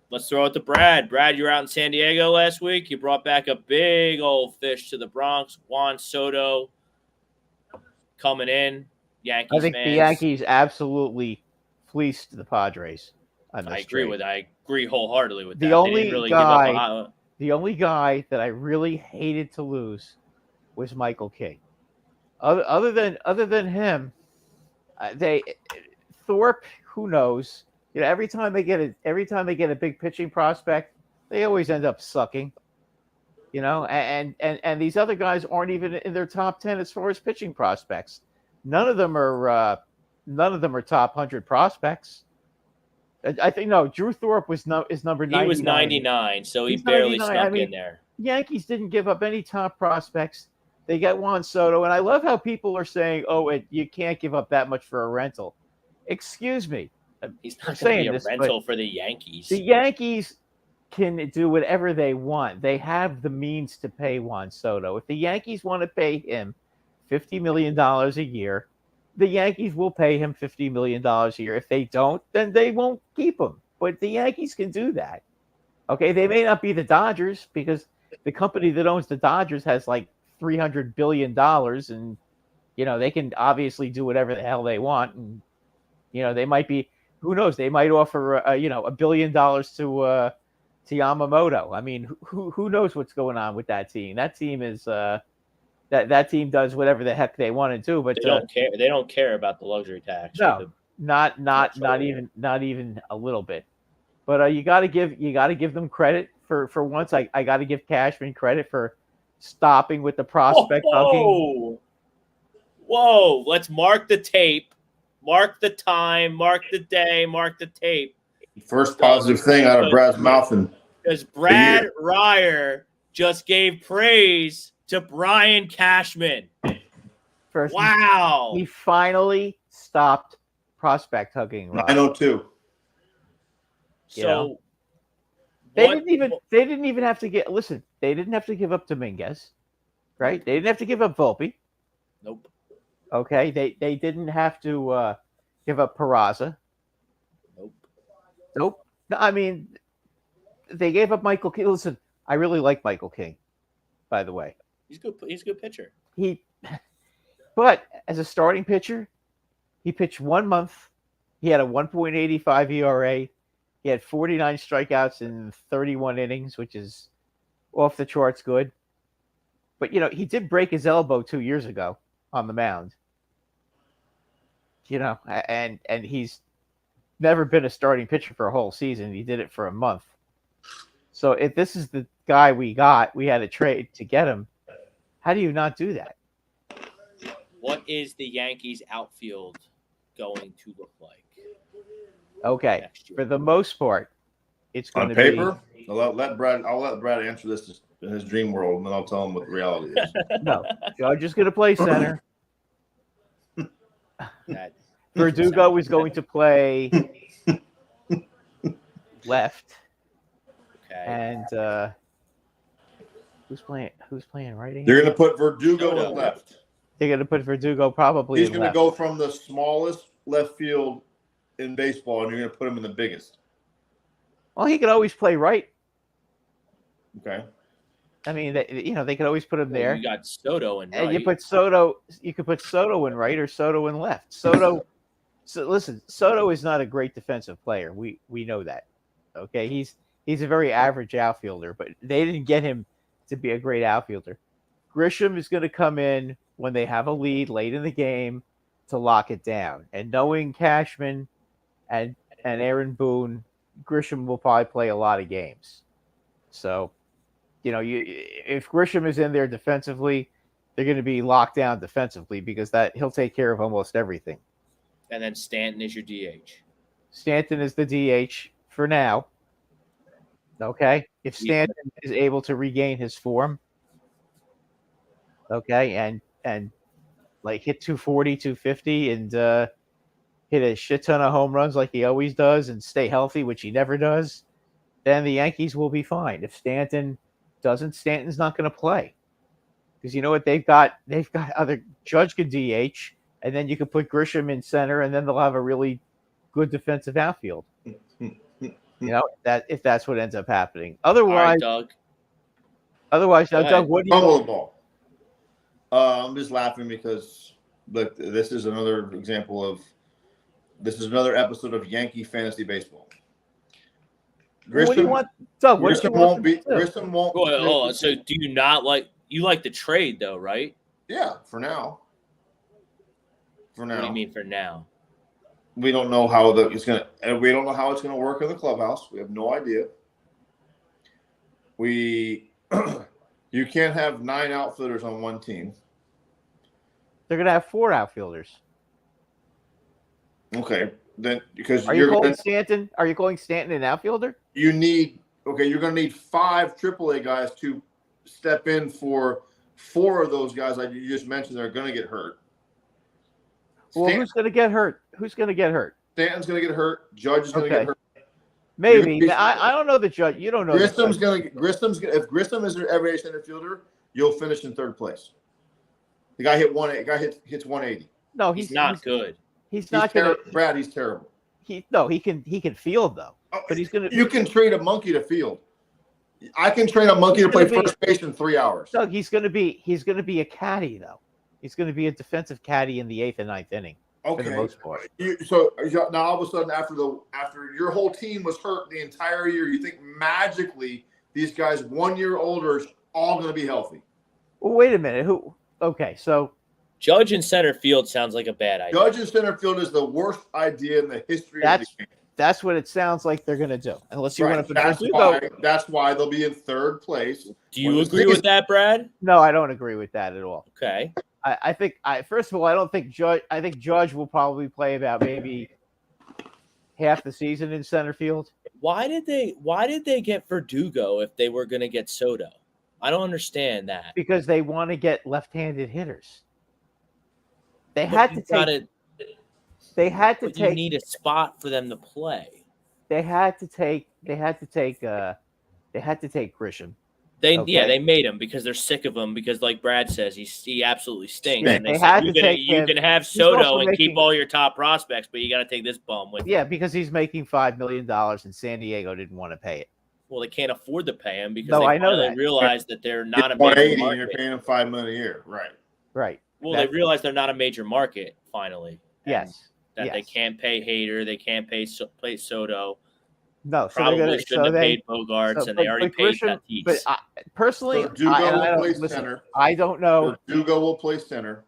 Let's throw it to Brad. Brad, you were out in San Diego last week. You brought back a big old fish to the Bronx. Juan Soto coming in. Yankees I think fans. the Yankees absolutely fleeced the Padres. I agree wholeheartely with that. The only guy that I really hated to lose was Michael King. Other than him, Thorpe. Who knows? You know, every time they get a big pitching prospect, they always end up sucking. You know, and these other guys aren't even in their top 10 as far as pitching prospects. None of them are top 100 prospects. I think Drew Thorpe is number 99. He was 99, so he barely snuck in there. Yankees didn't give up any top prospects. They got Juan Soto, and I love how people are saying, you can't give up that much for a rental. Excuse me. He's not going to be a rental for the Yankees. The Yankees can do whatever they want. They have the means to pay Juan Soto. If the Yankees want to pay him $50 million a year, the Yankees will pay him $50 million a year. If they don't, then they won't keep him. But the Yankees can do that. Okay, they may not be the Dodgers because the company that owns the Dodgers has like $300 billion, and they can obviously do whatever the hell they want. And they might be, who knows? They might offer $1 billion to Yamamoto. I mean, who knows what's going on with that team? That team is that team does whatever the heck they want to do, but they don't care. They don't care about the luxury tax. No, not even a little bit. But you got to give them credit for once. I got to give Cashman credit for stopping with the prospect hugging. Whoa! Let's mark the tape, mark the time, mark the day, mark the tape. First positive thing out of Brad's mouth, because Brad Ryer just gave praise to Brian Cashman. Wow! He finally stopped prospect hugging. 902. So they didn't even have to get. Listen, they didn't have to give up Dominguez, right? They didn't have to give up Volpe. Nope. Okay, they didn't have to Give up Peraza. Nope. No, I mean, they gave up Michael King. Listen, I really like Michael King, by the way. He's good. He's a good pitcher. But as a starting pitcher, he pitched 1 month. He had a 1.85 ERA. He had 49 strikeouts in 31 innings, which is off the charts good. But, he did break his elbow 2 years ago on the mound. And he's never been a starting pitcher for a whole season. He did it for a month. So if this is the guy we had to trade to get him, how do you not do that? What is the Yankees outfield going to look like? Okay, for the most part, it's going to be on paper. I'll let Brad answer this in his dream world, and then I'll tell him what the reality is. No, Judge is going to play center. Verdugo is going to play left. Okay. And who's playing right? They're going to put Verdugo to left. They're going to put Verdugo probably. He's going to go from the smallest left field in baseball, and you're going to put him in the biggest. Well, he could always play right. Okay. I mean, they could always put him there. You got Soto in right. And you could put Soto in right or Soto in left. Soto. So listen, Soto is not a great defensive player. We know that. Okay, he's a very average outfielder, but they didn't get him to be a great outfielder. Grisham is going to come in when they have a lead late in the game to lock it down. And knowing Cashman and Aaron Boone, Grisham will probably play a lot of games. So, if Grisham is in there defensively, they're going to be locked down defensively because he'll take care of almost everything. And then Stanton is your DH. Stanton is the DH for now. Okay. If Stanton is able to regain his form, okay, and like hit 240, 250 and hit a shit ton of home runs like he always does and stay healthy, which he never does, then the Yankees will be fine. If Stanton doesn't, Stanton's not going to play. Because you know what they've got? They've got other Judge could DH, and then you can put Grisham in center, and then they'll have a really good defensive outfield. If that's what ends up happening. Otherwise, Doug. Doug, what do you fumble the ball? I'm just laughing because this is another example of another episode of Yankee fantasy baseball. Grisham, what do you want, Doug? Grisham won't. Hold on. So, do you not like the trade though, right? Yeah, for now. What do you mean for now? We don't know how it's gonna work in the clubhouse. We have no idea. You can't have 9 outfielders on one team. They're gonna have 4 outfielders. Okay, then because are you calling Stanton an outfielder? You're gonna need 5 AAA guys to step in for 4 of those guys like you just mentioned. They're gonna get hurt. Well, who's going to get hurt? Stanton's going to get hurt. Judge is going to get hurt. Maybe. I don't know the Judge. You don't know. If Grisham is your everyday center fielder, you'll finish in 3rd place. The guy hits 180. No, he's not good. He's not good. Brad, he's terrible. He can field though. But he's going to. You can train a monkey to field. I can train a monkey to play first base in 3 hours. Doug, he's going to be a caddy though. He's going to be a defensive caddy in the 8th and 9th inning for the most part. So now all of a sudden, after your whole team was hurt the entire year, you think magically these guys 1 year older is all going to be healthy? Well, wait a minute. Who? Okay, so Judge in center field sounds like a bad idea. Judge in center field is the worst idea in the history of the game. That's what it sounds like they're going to do. Unless you want to put that's why they'll be in 3rd place. Do you agree with that, Brad? No, I don't agree with that at all. Okay. I think first of all, I don't think Judge. I think Judge will probably play about maybe half the season in center field. Why did they get Verdugo if they were going to get Soto? I don't understand that. Because they want to get left-handed hitters. They had to take. You need a spot for them to play. They had to take Grisham. They made him because they're sick of him because, like Brad says, he absolutely stinks. Yeah, and they they had said, to you can have He's Soto also and keep making- all your top prospects, but you got to take this bum with you. Yeah, because he's making $5 million and San Diego didn't want to pay it. Well, they can't afford to pay him because No, they I know finally that. realized that they're not a You're major 180 and market. you're paying him $5 million a year. Right. Right. Well, they realized they're not a major market finally. Yes. That they can't pay Hader, they can't pay Soto. No, so Probably they're gonna, shouldn't have paid Bogarts, and they already paid Tatis. But personally, Verdugo will play center. I don't know. Verdugo will play center.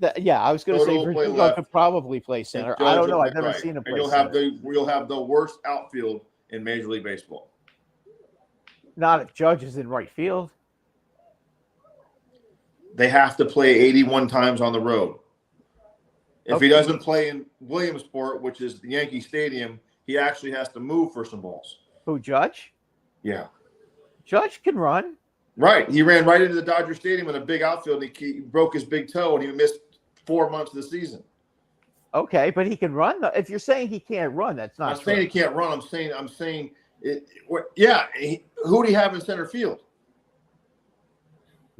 I was going to say Verdugo could probably play center. I don't know. I've never seen him play center. You'll have the worst outfield in Major League Baseball. Not if Judge is in right field. They have to play 81 times on the road. If he doesn't play in Williamsport, which is the Yankee Stadium, he actually has to move for some balls. Who, Judge? Yeah. Judge can run. Right. He ran right into the Dodger Stadium in a big outfield. And he broke his big toe, and he missed 4 months of the season. Okay, but he can run. If you're saying he can't run, that's not I'm saying he can't run. I'm saying yeah. Who do you have in center field?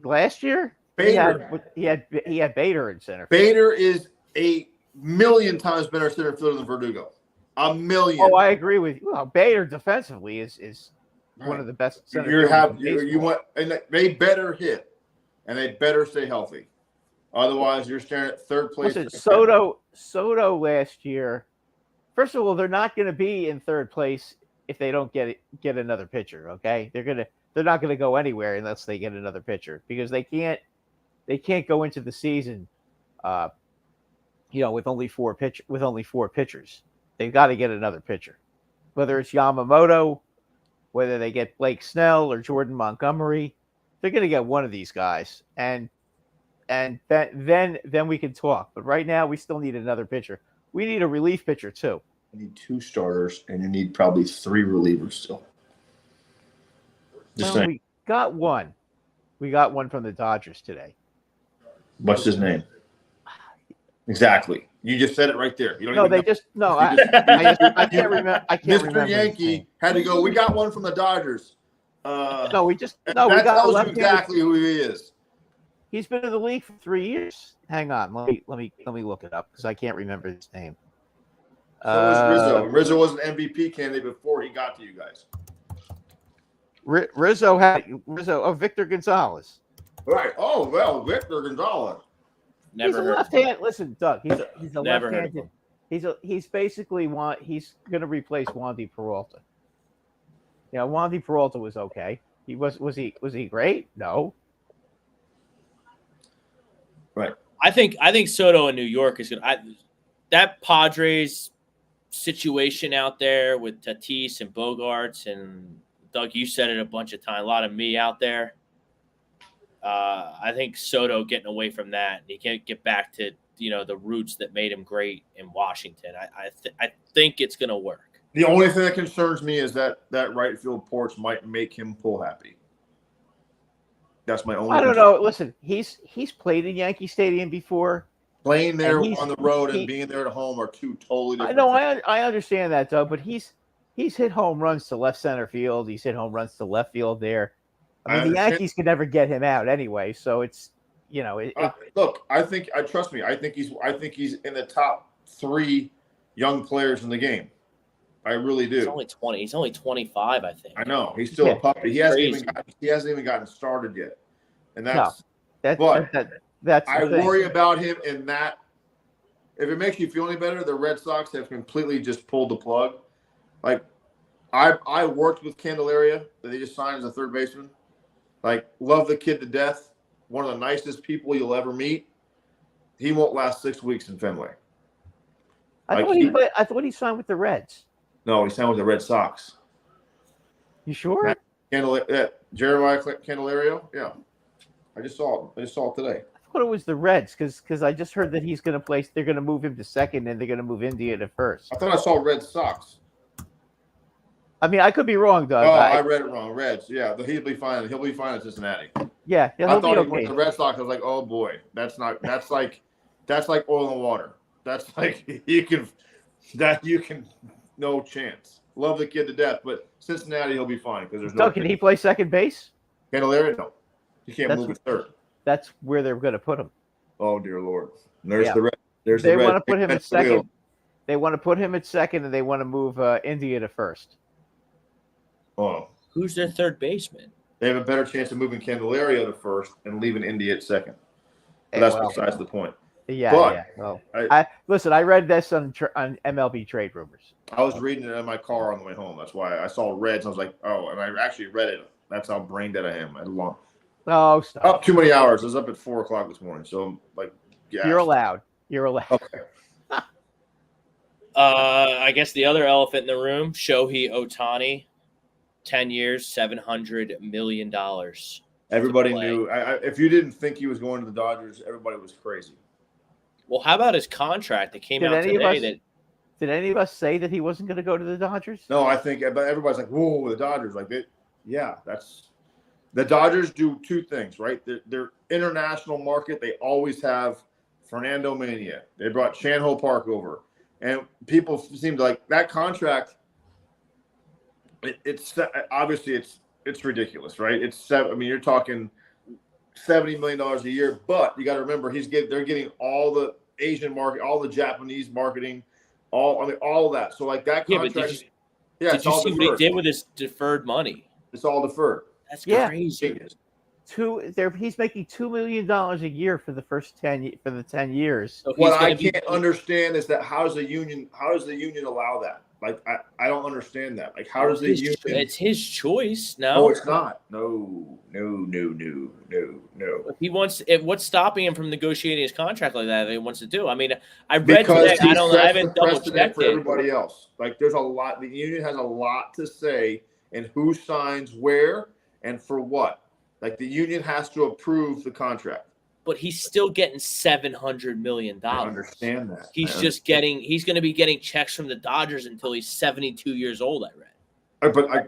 Last year? Bader. He had Bader in center field. Bader is a million times better center fielder than Verdugo. A million. Oh, I agree with you. Well, Bader defensively is one of the best center fielders. You want, and they better hit, and they better stay healthy. Otherwise, you're staring at third place. Listen, Soto last year. First of all, they're not going to be in third place if they don't get another pitcher. Okay, they're not going to go anywhere unless they get another pitcher because they can't go into the season, with only four pitchers. They've got to get another pitcher, whether it's Yamamoto, whether they get Blake Snell or Jordan Montgomery. They're going to get one of these guys, and then we can talk. But right now, we still need another pitcher. We need a relief pitcher too. You need 2 starters, and you need probably 3 relievers still. Just saying. We got one. We got one from the Dodgers today. What's his name? Exactly. You just said it right there. You don't No, even they know. just no. I can't remember. I can't Mr. remember. Yankee had to go. We got one from the Dodgers. No, we got that tells you left-handed. exactly who he is. He's been in the league for 3 years. Hang on, let me look it up because I can't remember his name. So was Rizzo. Rizzo was an MVP candidate before he got to you guys. Rizzo. Oh, Victor Gonzalez. Right. Oh well, Victor Gonzalez. He's a left-handed. Listen, Doug. He's a Never heard of left-handed. him. He's basically he's going to replace Wandy Peralta. Wandy Peralta was okay. Was he great? No. Right. I think Soto in New York is going to that Padres situation out there with Tatis and Bogarts and Doug, you said it a bunch of times, a lot of me out there. I think Soto getting away from that, he can't get back to the roots that made him great in Washington. I think it's going to work. The only thing that concerns me is that right field porch might make him pull happy. That's my only. I don't know. Listen, he's played in Yankee Stadium before. Playing there on the road and being there at home are 2 totally different. I know. I understand that, Doug, but he's hit home runs to left center field. He's hit home runs to left field there. I mean, the Yankees could never get him out anyway, so it's look. Trust me. I think he's in the top 3 young players in the game. I really do. He's only 20. He's only 25, I think. I know. He's still a puppy. He hasn't even gotten started yet, and that's. I worry about him in that. If it makes you feel any better, the Red Sox have completely just pulled the plug. Like, I worked with Candelaria that they just signed as a third baseman. Like, love the kid to death. One of the nicest people you'll ever meet. He won't last 6 weeks in Fenway. I thought he signed with the Reds. No, he signed with the Red Sox. You sure? Jeremiah Candelario? Yeah. I just saw it today. I thought it was the Reds because I just heard that he's going to place. They're going to move him to second, and they're going to move India to first. I thought I saw Red Sox. I mean, I could be wrong, Doug. Oh, I read it wrong. Reds. Yeah, he'll be fine. He'll be fine at Cincinnati. Yeah, I thought he went to the Red Sox. I was like, oh boy, that's like oil and water. That's like you can no chance. Love the kid to death, but Cincinnati he'll be fine because there's no. Doug, can he play second base? Candelario, no. You can't move it third. That's where they're going to put him. Oh, dear Lord. And there's the red. There's they the red. want to put him at second. They want to put him at second, and they want to move India to first. Oh. Who's their third baseman? They have a better chance of moving Candelario to first and leaving India at second. But that's besides the point. Yeah. Well, listen, I read this on MLB trade rumors. I was reading it in my car on the way home. That's why I saw Reds. I was like, oh, and I actually read it. That's how brain dead I am. Oh, stop. Up too many hours. I was up at 4:00 this morning. So I'm like, yeah. You're allowed. Okay. I guess the other elephant in the room, Shohei Ohtani, 10 years, $700 million. Everybody knew. If you didn't think he was going to the Dodgers, everybody was crazy. Well, how about his contract that came out today? Did any of us say that he wasn't going to go to the Dodgers? No, I think everybody's like, whoa, the Dodgers. That's the Dodgers do two things, right? Their international market, they always have Fernando Mania. They brought Chan-Ho Park over. And people seem to like that contract. It's obviously it's ridiculous, right? You're talking $70 million a year, but you got to remember they're getting all the Asian market, all the Japanese marketing, all of that. So like that contract. Did you see what he did with his deferred money? It's all deferred. That's crazy. He's making $2 million a year for the first 10 years. So what I can't understand is that how does the union allow that? Like I don't understand that. Like how does the union? It's his choice. No, it's not. No. If he wants, what's stopping him from negotiating his contract like that? He wants to do. I mean, I read today. I haven't double checked for everybody else. Like there's a lot. The union has a lot to say in who signs where and for what. Like the union has to approve the contract. But he's still getting $700 million. I understand that. He's going to be getting checks from the Dodgers until he's 72 years old, I read.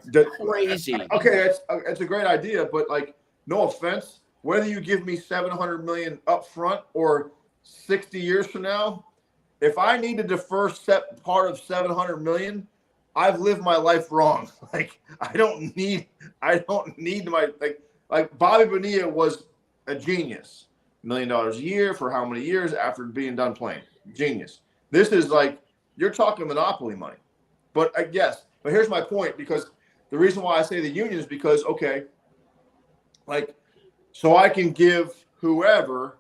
That's crazy. Okay, it's a great idea, but like, no offense, whether you give me $700 million up front or 60 years from now, if I need to defer part of $700 million, I've lived my life wrong. Like I don't need my like Bobby Bonilla was a genius. $1 million a year for how many years after being done playing? Genius. This is like you're talking monopoly money. But here's my point, because the reason why I say the union is because so I can give whoever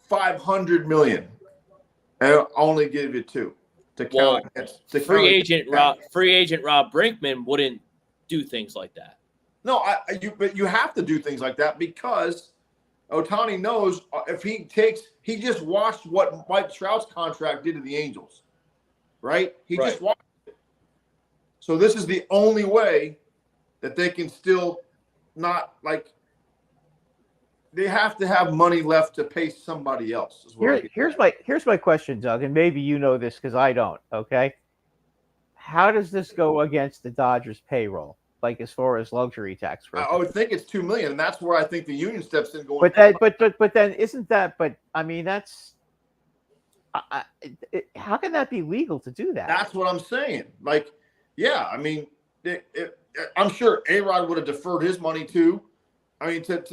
$500 million and I'll only give you $2 to count. Free agent Rob Brinkman wouldn't do things like that. No, but you have to do things like that because Ohtani knows if he just watched what Mike Trout's contract did to the Angels, right? He just watched it. So this is the only way that they can still not they have to have money left to pay somebody else. Here's my question, Doug, and maybe you know this because I don't. Okay, how does this go against the Dodgers' payroll? Like as far as luxury tax, I would think it's $2 million, and that's where I think the union steps in. Going, but then isn't that? But I mean, that's how can that be legal to do that? That's what I'm saying. Like, yeah, I mean, I'm sure A-Rod would have deferred his money too. I mean, so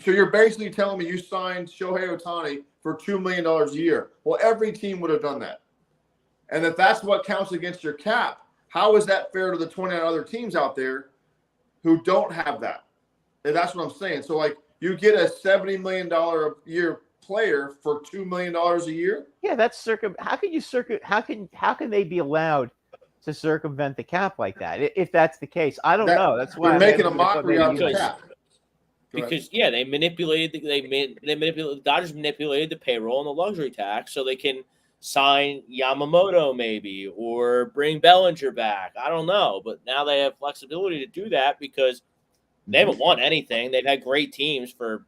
you're basically telling me you signed Shohei Ohtani for $2 million a year. Well, every team would have done that, and if that's what counts against your cap. How is that fair to the 29 other teams out there who don't have that? And that's what I'm saying. So, you get a $70 million a year player for $2 million a year? Yeah, that's How can they be allowed to circumvent the cap like that? If that's the case, I don't know. That's why they're making a mockery out of the cap. Because they manipulated. The Dodgers manipulated the payroll and the luxury tax so they can sign Yamamoto maybe or bring Bellinger back. I don't know, but now they have flexibility to do that because they haven't won anything. They've had great teams for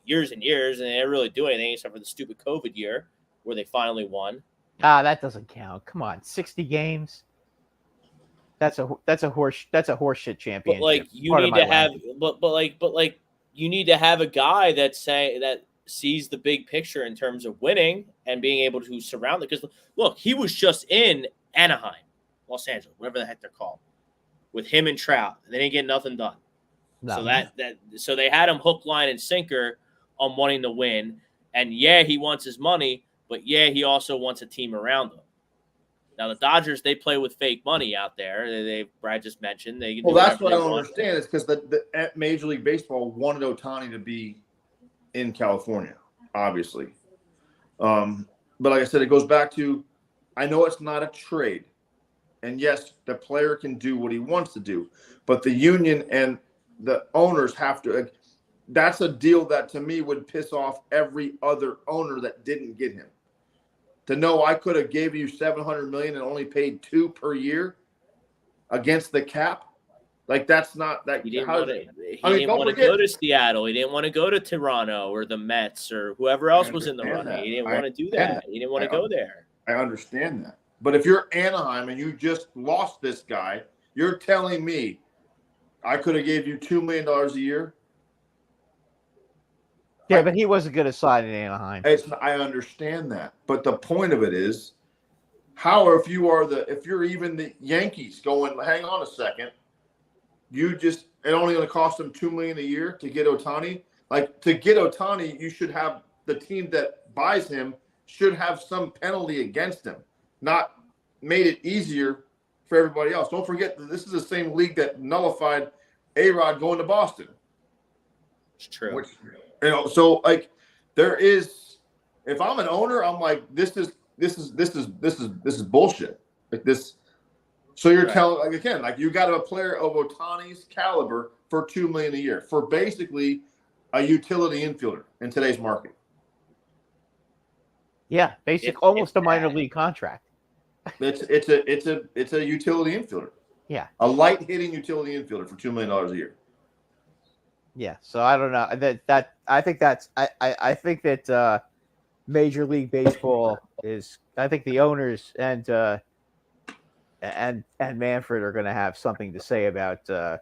years and years, and they didn't really do anything except for the stupid COVID year where they finally won. That doesn't count. Come on, 60 games. That's a horseshit championship. But you need to have, but you need to have a guy that sees the big picture in terms of winning and being able to surround it. Because look, he was just in Anaheim, Los Angeles, whatever the heck they're called, with him and Trout. And they didn't get nothing done. No. So they had him hook, line, and sinker on wanting to win. And yeah, he wants his money, but yeah, he also wants a team around him. Now the Dodgers, they play with fake money out there. Brad just mentioned they. Well, that's what I don't understand is because the Major League Baseball wanted Ohtani to be in California, obviously. But like I said, it goes back to, I know it's not a trade, and yes, the player can do what he wants to do, but the union and the owners have to. That's a deal that to me would piss off every other owner that didn't get him. To know I could have gave you $700 million and only paid $2 million per year against the cap, like that's not that. He didn't want to go to Seattle. He didn't want to go to Toronto or the Mets or whoever else was in the running. He didn't want to do that. He didn't want to go there. I understand that, but if you're Anaheim and you just lost this guy, you're telling me I could have gave you $2 million a year. Yeah, but he wasn't going to sign in Anaheim. I understand that, but the point of it is, if you're even the Yankees going, hang on a second, it only going to cost them $2 million a year to get Ohtani. Like to get Ohtani, you should have the team that buys him should have some penalty against him, not made it easier for everybody else. Don't forget that this is the same league that nullified A-Rod going to Boston. It's true. So like there is, if I'm an owner, I'm like, this is bullshit. Like this. So you're telling, like, again, like you got a player of Ohtani's caliber for $2 million a year for basically a utility infielder in today's market. Yeah, almost a minor league contract. It's a utility infielder. Yeah, a light hitting utility infielder for $2 million a year. Yeah, so I don't know I think that Major League Baseball is. I think the owners and Manfred are going to have something to say about the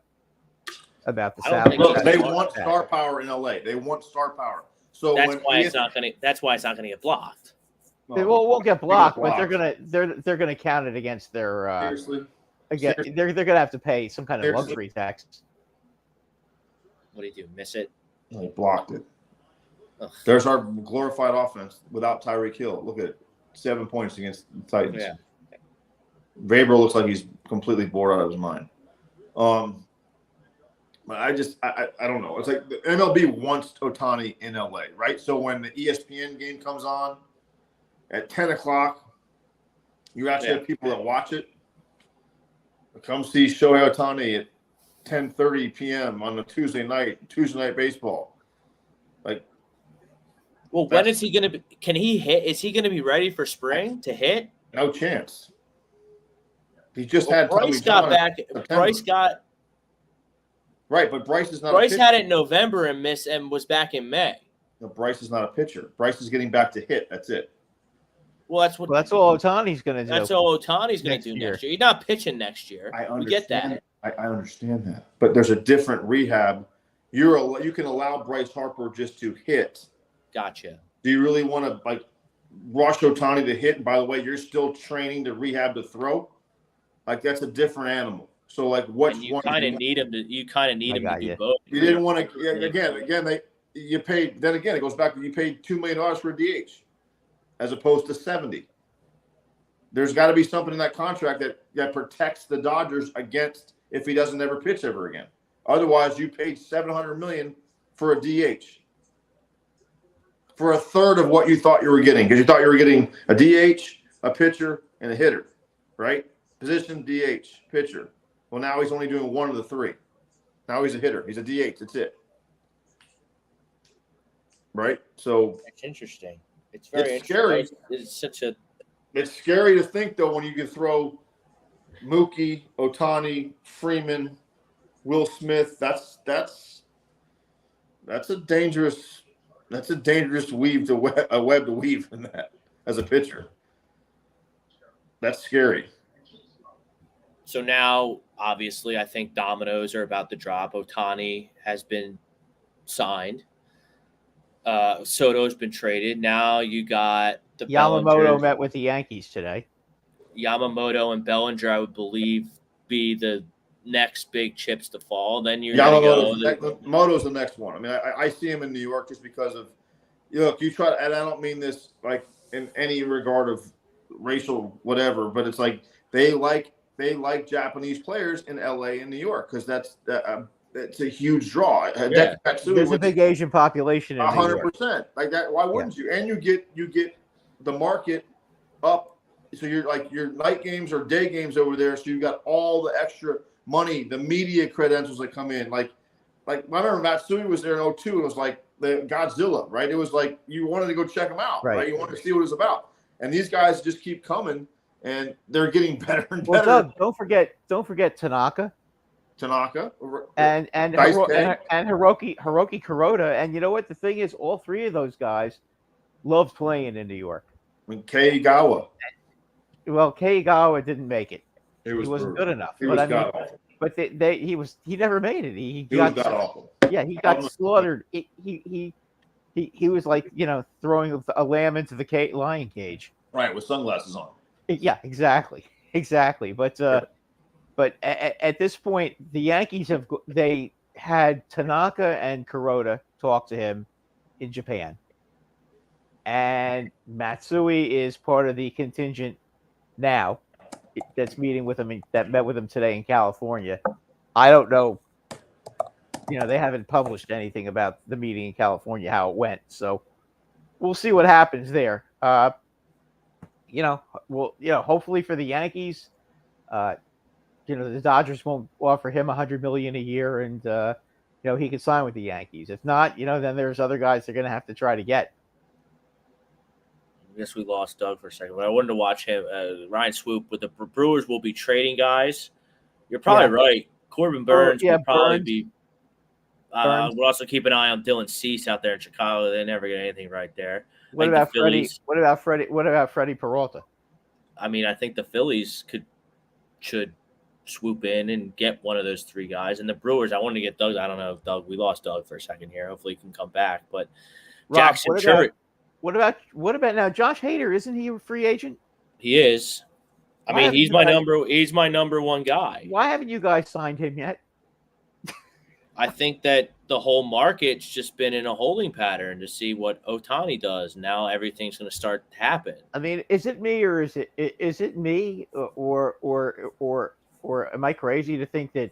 salary. Look, they want star power in LA. They want star power. So that's why it's not going to get blocked. They won't get blocked, but they're gonna count it against their. Seriously. Again, they're gonna have to pay some kind of luxury tax. What do you do? Miss it? They blocked it. Ugh. There's our glorified offense without Tyreek Hill. Look at it. 7 points against the Titans. Yeah. Weber looks like he's completely bored out of his mind. But I don't know. It's like the MLB wants Ohtani in LA, right? So when the ESPN game comes on at 10 o'clock, you actually have people that watch it. Come see Shohei Ohtani at 10:30 p.m. on a Tuesday night baseball. Like, well, when is he going to be? Can he hit? Is he going to be ready for spring to hit? No chance. He just had Bryce got back. Bryce got right, but Bryce is not. Bryce had it in November and missed and was back in May. No, Bryce is not a pitcher. Bryce is getting back to hit. That's it. Well, that's all Ohtani's going to do. That's all Ohtani's going to do next year. He's not pitching next year. We get that. I understand that, but there's a different rehab. You can allow Bryce Harper just to hit. Gotcha. Do you really want to like rush Ohtani to hit? And by the way, you're still training to rehab to throw. Like that's a different animal. So like what you kind of need him to. You kind of need him to do both. You didn't want to. Again, you paid. Then again, it goes back to you paid $2 million for a DH, as opposed to 70. There's got to be something in that contract that protects the Dodgers against if he doesn't ever pitch ever again. Otherwise, you paid $700 million for a DH for a third of what you thought you were getting because you thought you were getting a DH, a pitcher, and a hitter, right? Position DH, pitcher. Well, now he's only doing one of the three. Now he's a hitter. He's a DH. That's it. Right? So it's interesting. It's very scary. It's scary to think though when you can throw Mookie, Ohtani, Freeman, Will Smith. That's a dangerous web to weave in that as a pitcher. That's scary. So now, obviously, I think dominoes are about to drop. Ohtani has been signed. Soto's been traded. Now you got the Yamamoto met with the Yankees today. Yamamoto and Bellinger, I would believe, be the next big chips to fall. Then you're going to go. Moto's the next one. I mean, I see him in New York just because of look. You try, and I don't mean this like in any regard of racial whatever, but it's like they like Japanese players in LA and New York because that's a huge draw. Yeah. There's a big Asian population in 100%. Like that. Why wouldn't you? And you get the market up. So you're like your night games or day games over there. So you got all the extra money, the media credentials that come in. Like I remember Matsui was there in 2002. It was like the Godzilla, right? It was like you wanted to go check him out, right? You wanted to see what it was about. And these guys just keep coming, and they're getting better and better. Well, Doug, don't forget Tanaka. And Hiroki Kuroda. And you know what? The thing is, all three of those guys loved playing in New York. I mean, Keigawa. Well, Keigawa didn't make it. He wasn't good enough. He never made it. He got awful. Yeah, he got slaughtered. He was like, throwing a lamb into the lion cage. Right, with sunglasses on. Yeah, exactly. But at this point, the Yankees they had Tanaka and Kuroda talk to him in Japan, and Matsui is part of the contingent now that's meeting with him. That met with him today in California. I don't know. They haven't published anything about the meeting in California, how it went. So we'll see what happens there. Hopefully for the Yankees, the Dodgers won't offer him $100 million a year, and he can sign with the Yankees. If not, then there's other guys they're going to have to try to get. I guess we lost Doug for a second, but I wanted to watch him. Ryan Swoop with the Brewers will be trading guys. You're probably right. Corbin Burns will probably be. We'll also keep an eye on Dylan Cease out there in Chicago. They never get anything right there. What about Freddie? What about Freddie Peralta? I mean, I think the Phillies should swoop in and get one of those three guys. And the Brewers, I wanted to get Doug. I don't know if Doug. We lost Doug for a second here. Hopefully, he can come back. But Rob, Jackson Church. What about now? Josh Hader, isn't he a free agent? He is. I mean, he's my number one guy. Why haven't you guys signed him yet? I think that the whole market's just been in a holding pattern to see what Ohtani does. Now everything's going to start to happen. I mean, is it me or is it me or am I crazy to think that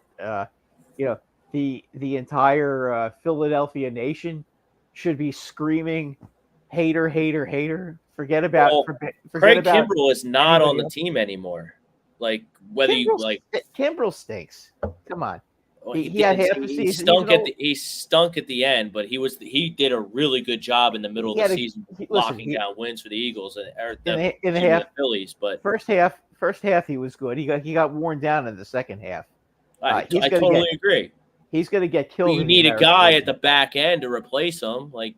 the entire Philadelphia nation should be screaming Hater. Forget about Craig Kimbrell is not on the team anymore. Like whether Kimbrell stinks. Come on. Well, he had half the season. He stunk at the end, but he did a really good job in the middle of the season, locking down wins for the Eagles and in the Phillies. But first half he was good. He got worn down in the second half. I totally agree. He's going to get killed. You need a guy at the back end to replace him. Josh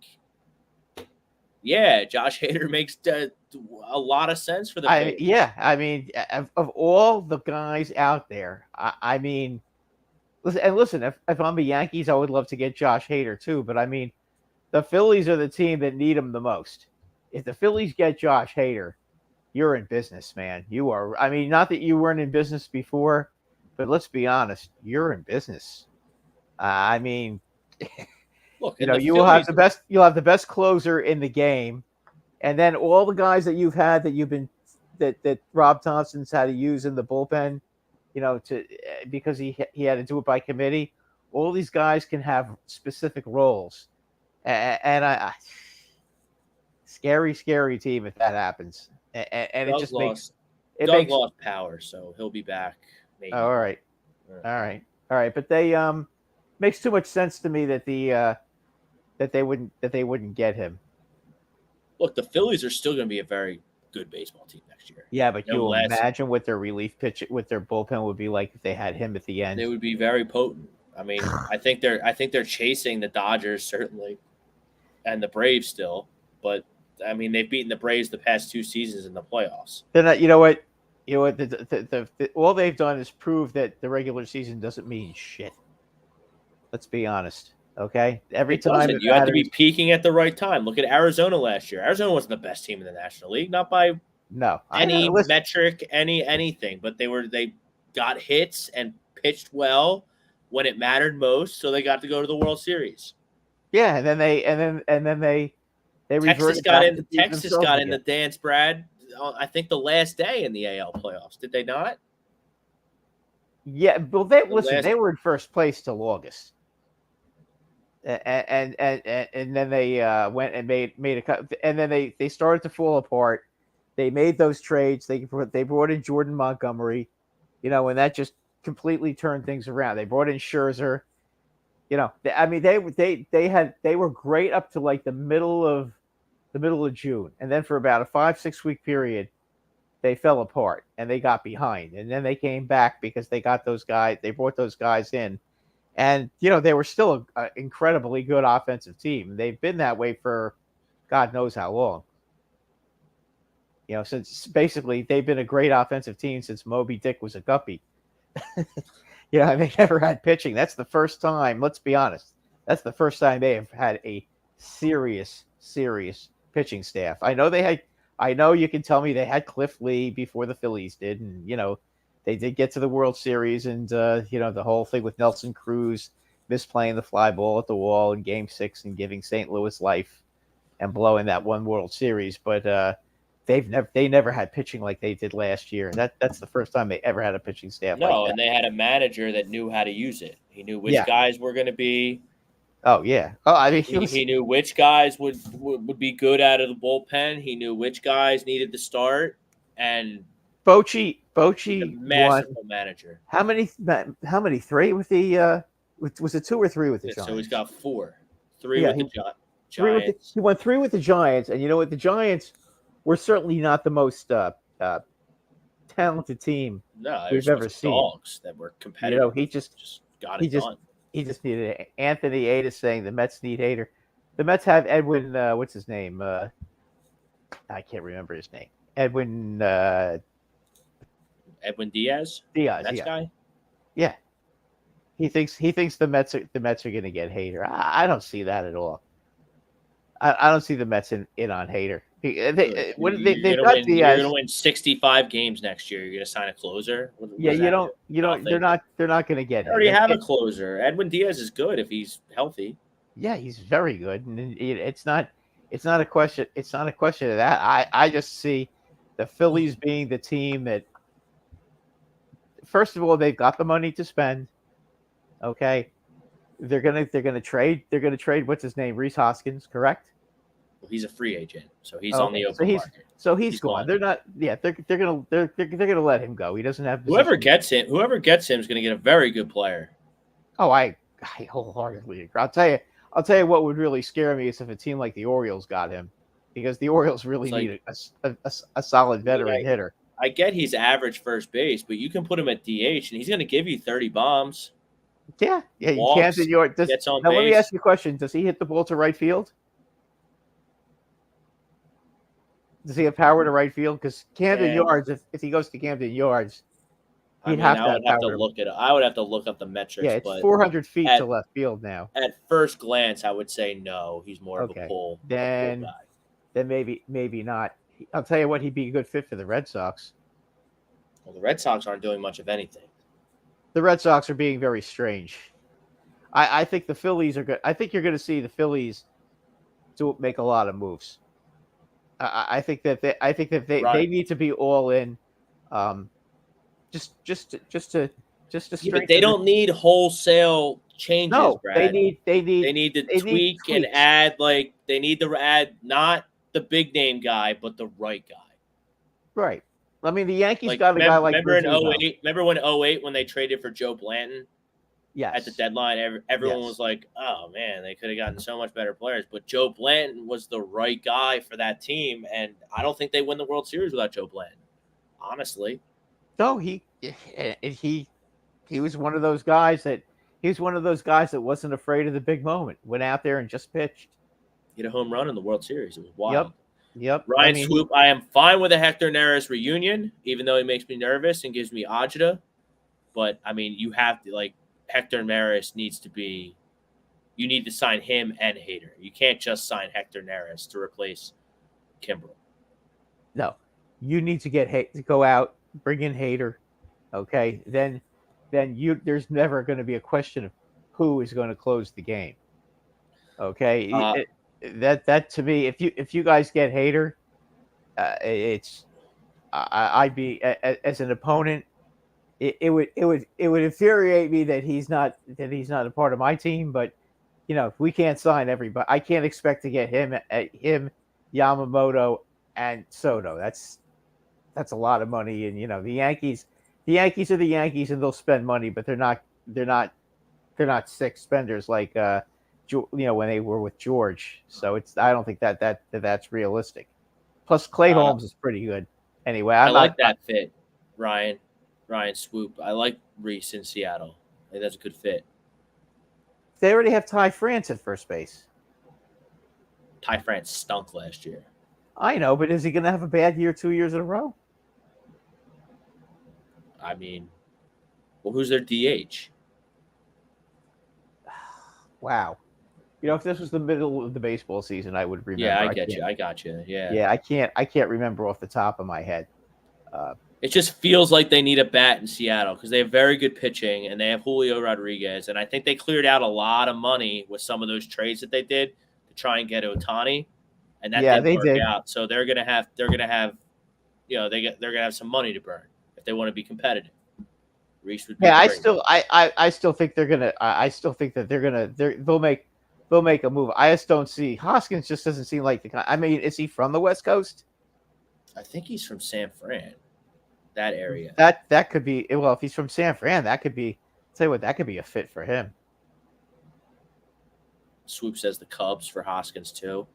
Hader makes a lot of sense for the Phillies. I mean, of all the guys out there, I mean. Listen, if I'm the Yankees, I would love to get Josh Hader too. But I mean, the Phillies are the team that need him the most. If the Phillies get Josh Hader, you're in business, man. You are. I mean, not that you weren't in business before, but let's be honest, you're in business. I mean, look, you'll have the best closer in the game, and then all the guys that you've had that Rob Thompson's had to use in the bullpen. Because he had to do it by committee. All these guys can have specific roles, and I scary team if that happens. And it just makes lost power, so he'll be back. Maybe. All right. But they makes too much sense to me that that they wouldn't get him. Look, the Phillies are still going to be a very good baseball team next year. Yeah, but you imagine what their relief pitch with their bullpen would be like if they had him at the end. They would be very potent. I mean, I think they're chasing the Dodgers certainly, and the Braves still. But I mean, they've beaten the Braves the past 2 seasons in the playoffs. They're not. You know what? All they've done is prove that the regular season doesn't mean shit. Let's be honest. Okay, every time you have to be peaking at the right time. Look at Arizona last year. Arizona wasn't the best team in the National League, not by any metric, anything. But they got hits and pitched well when it mattered most, so they got to go to the World Series. Yeah, and then they Texas reverted got back in. to beat Texas themselves got in the again. dance, Brad. I think the last day in the AL playoffs. Did they not? Yeah, well, they were in first place till August, and then they went and made a cut, and then they started to fall apart. They made those trades. They brought in Jordan Montgomery, and that just completely turned things around. They brought in Scherzer. They were great up to like the middle of June, and then for about a 5-6 week period, they fell apart and they got behind, and then they came back because they got those guys. They brought those guys in, and they were still an incredibly good offensive team. They've been that way for God knows how long. Since basically they've been a great offensive team since Moby Dick was a guppy. They never had pitching. That's the first time. Let's be honest. That's the first time they have had a serious pitching staff. I know you can tell me they had Cliff Lee before the Phillies did, and they did get to the World Series, and the whole thing with Nelson Cruz misplaying the fly ball at the wall in Game 6 and giving St. Louis life and blowing that one World Series, but they never had pitching like they did last year, and that's the first time they ever had a pitching staff. No, like that. And they had a manager that knew how to use it. He knew which guys were going to be. Oh yeah. Oh, I mean, he knew which guys would be good out of the bullpen. He knew which guys needed to start. And Bochy masterful manager. How many? 3 with the? Was it 2 or 3 with the Giants? So he's got 4. 3 with the Giants. He won 3 with the Giants, and you know what? The Giants were certainly not the most talented team we've ever seen. Dogs that were competitive. He just got it done. He just needed it. Anthony Ada saying the Mets need Hader. The Mets have Edwin. What's his name? I can't remember his name. Edwin Diaz. Mets guy. Yeah. He thinks the Mets are going to get Hader. I don't see that at all. I don't see the Mets in on Hader. They've got Diaz. You're going to win 65 games next year. You're going to sign a closer. They're not going to get. They already have a closer. Edwin Diaz is good if he's healthy. Yeah, he's very good, and it's not a question. It's not a question of that. I just see the Phillies being the team that. First of all, they've got the money to spend. Okay, they're gonna trade. They're gonna trade. What's his name? Reese Hoskins, correct? Well, he's a free agent, so he's on the open market. So he's gone. They're not. Yeah, they're gonna let him go. He doesn't have. Whoever gets him is going to get a very good player. Oh, I wholeheartedly agree. I'll tell you what would really scare me is if a team like the Orioles got him, because the Orioles really need a solid veteran hitter. I get he's average first base, but you can put him at DH, and he's going to give you 30 bombs. Yeah. You can't. Now let me ask you a question: does he hit the ball to right field? Does he have power to right field? Because Camden Yards, if he goes to Camden Yards, I would have to look at it. I would have to look up the metrics. Yeah, it's 400 feet to left field now. At first glance, I would say no. He's more of a pull. Then maybe not. I'll tell you what, he'd be a good fit for the Red Sox. Well, the Red Sox aren't doing much of anything. The Red Sox are being very strange. I think the Phillies are good. I think you're going to see the Phillies make a lot of moves. I think that they need to be all in, just to strengthen. But they don't need wholesale changes. No, Brad. they need to tweak and add. Like they need to add not the big name guy, but the right guy. Right. I mean, the Yankees got a guy like. Remember in 2008? Remember when 2008 when they traded for Joe Blanton? Yes. At the deadline, everyone was like, "Oh man, they could have gotten so much better players." But Joe Blanton was the right guy for that team, and I don't think they win the World Series without Joe Blanton. Honestly, no, he was one of those guys that wasn't afraid of the big moment. Went out there and just pitched. Hit a home run in the World Series. It was wild. Yep. Ryan Swoop, I am fine with a Hector Neris reunion, even though he makes me nervous and gives me agita. But I mean, you have to Hector Neris needs to be. You need to sign him and Hader. You can't just sign Hector Neris to replace Kimbrel. No, you need to go out, bring in Hader. Okay, then then there's never going to be a question of who is going to close the game. Okay, that to me, if you guys get Hader, I'd be as an opponent. It would infuriate me that he's not a part of my team. But if we can't sign everybody, I can't expect to get him, Yamamoto, and Soto. That's a lot of money. And the Yankees are the Yankees, and they'll spend money, but they're not sick spenders like when they were with George. So I don't think that's realistic. Plus, Clay Holmes is pretty good. Anyway, I like that fit, Ryan Swoop. I like Reese in Seattle. I think that's a good fit. They already have Ty France at first base. Ty France stunk last year. I know, but is he going to have a bad year 2 years in a row? I mean, well, who's their DH? Wow. If this was the middle of the baseball season, I would remember. Yeah, I got you. Yeah. Yeah, I can't remember off the top of my head. It just feels like they need a bat in Seattle because they have very good pitching and they have Julio Rodriguez, and I think they cleared out a lot of money with some of those trades that they did to try and get Ohtani, and that didn't work out. So they're gonna have some money to burn if they want to be competitive. Reese would be I great. still think they're gonna. I still think that they'll make a move. I just don't see Hoskins. Just doesn't seem like the kind. I mean, is he from the West Coast? I think he's from San Fran, that area. That could be. Well, if he's from San Fran, that could be. Tell you what, that could be a fit for him. Swoop says the Cubs for Hoskins too.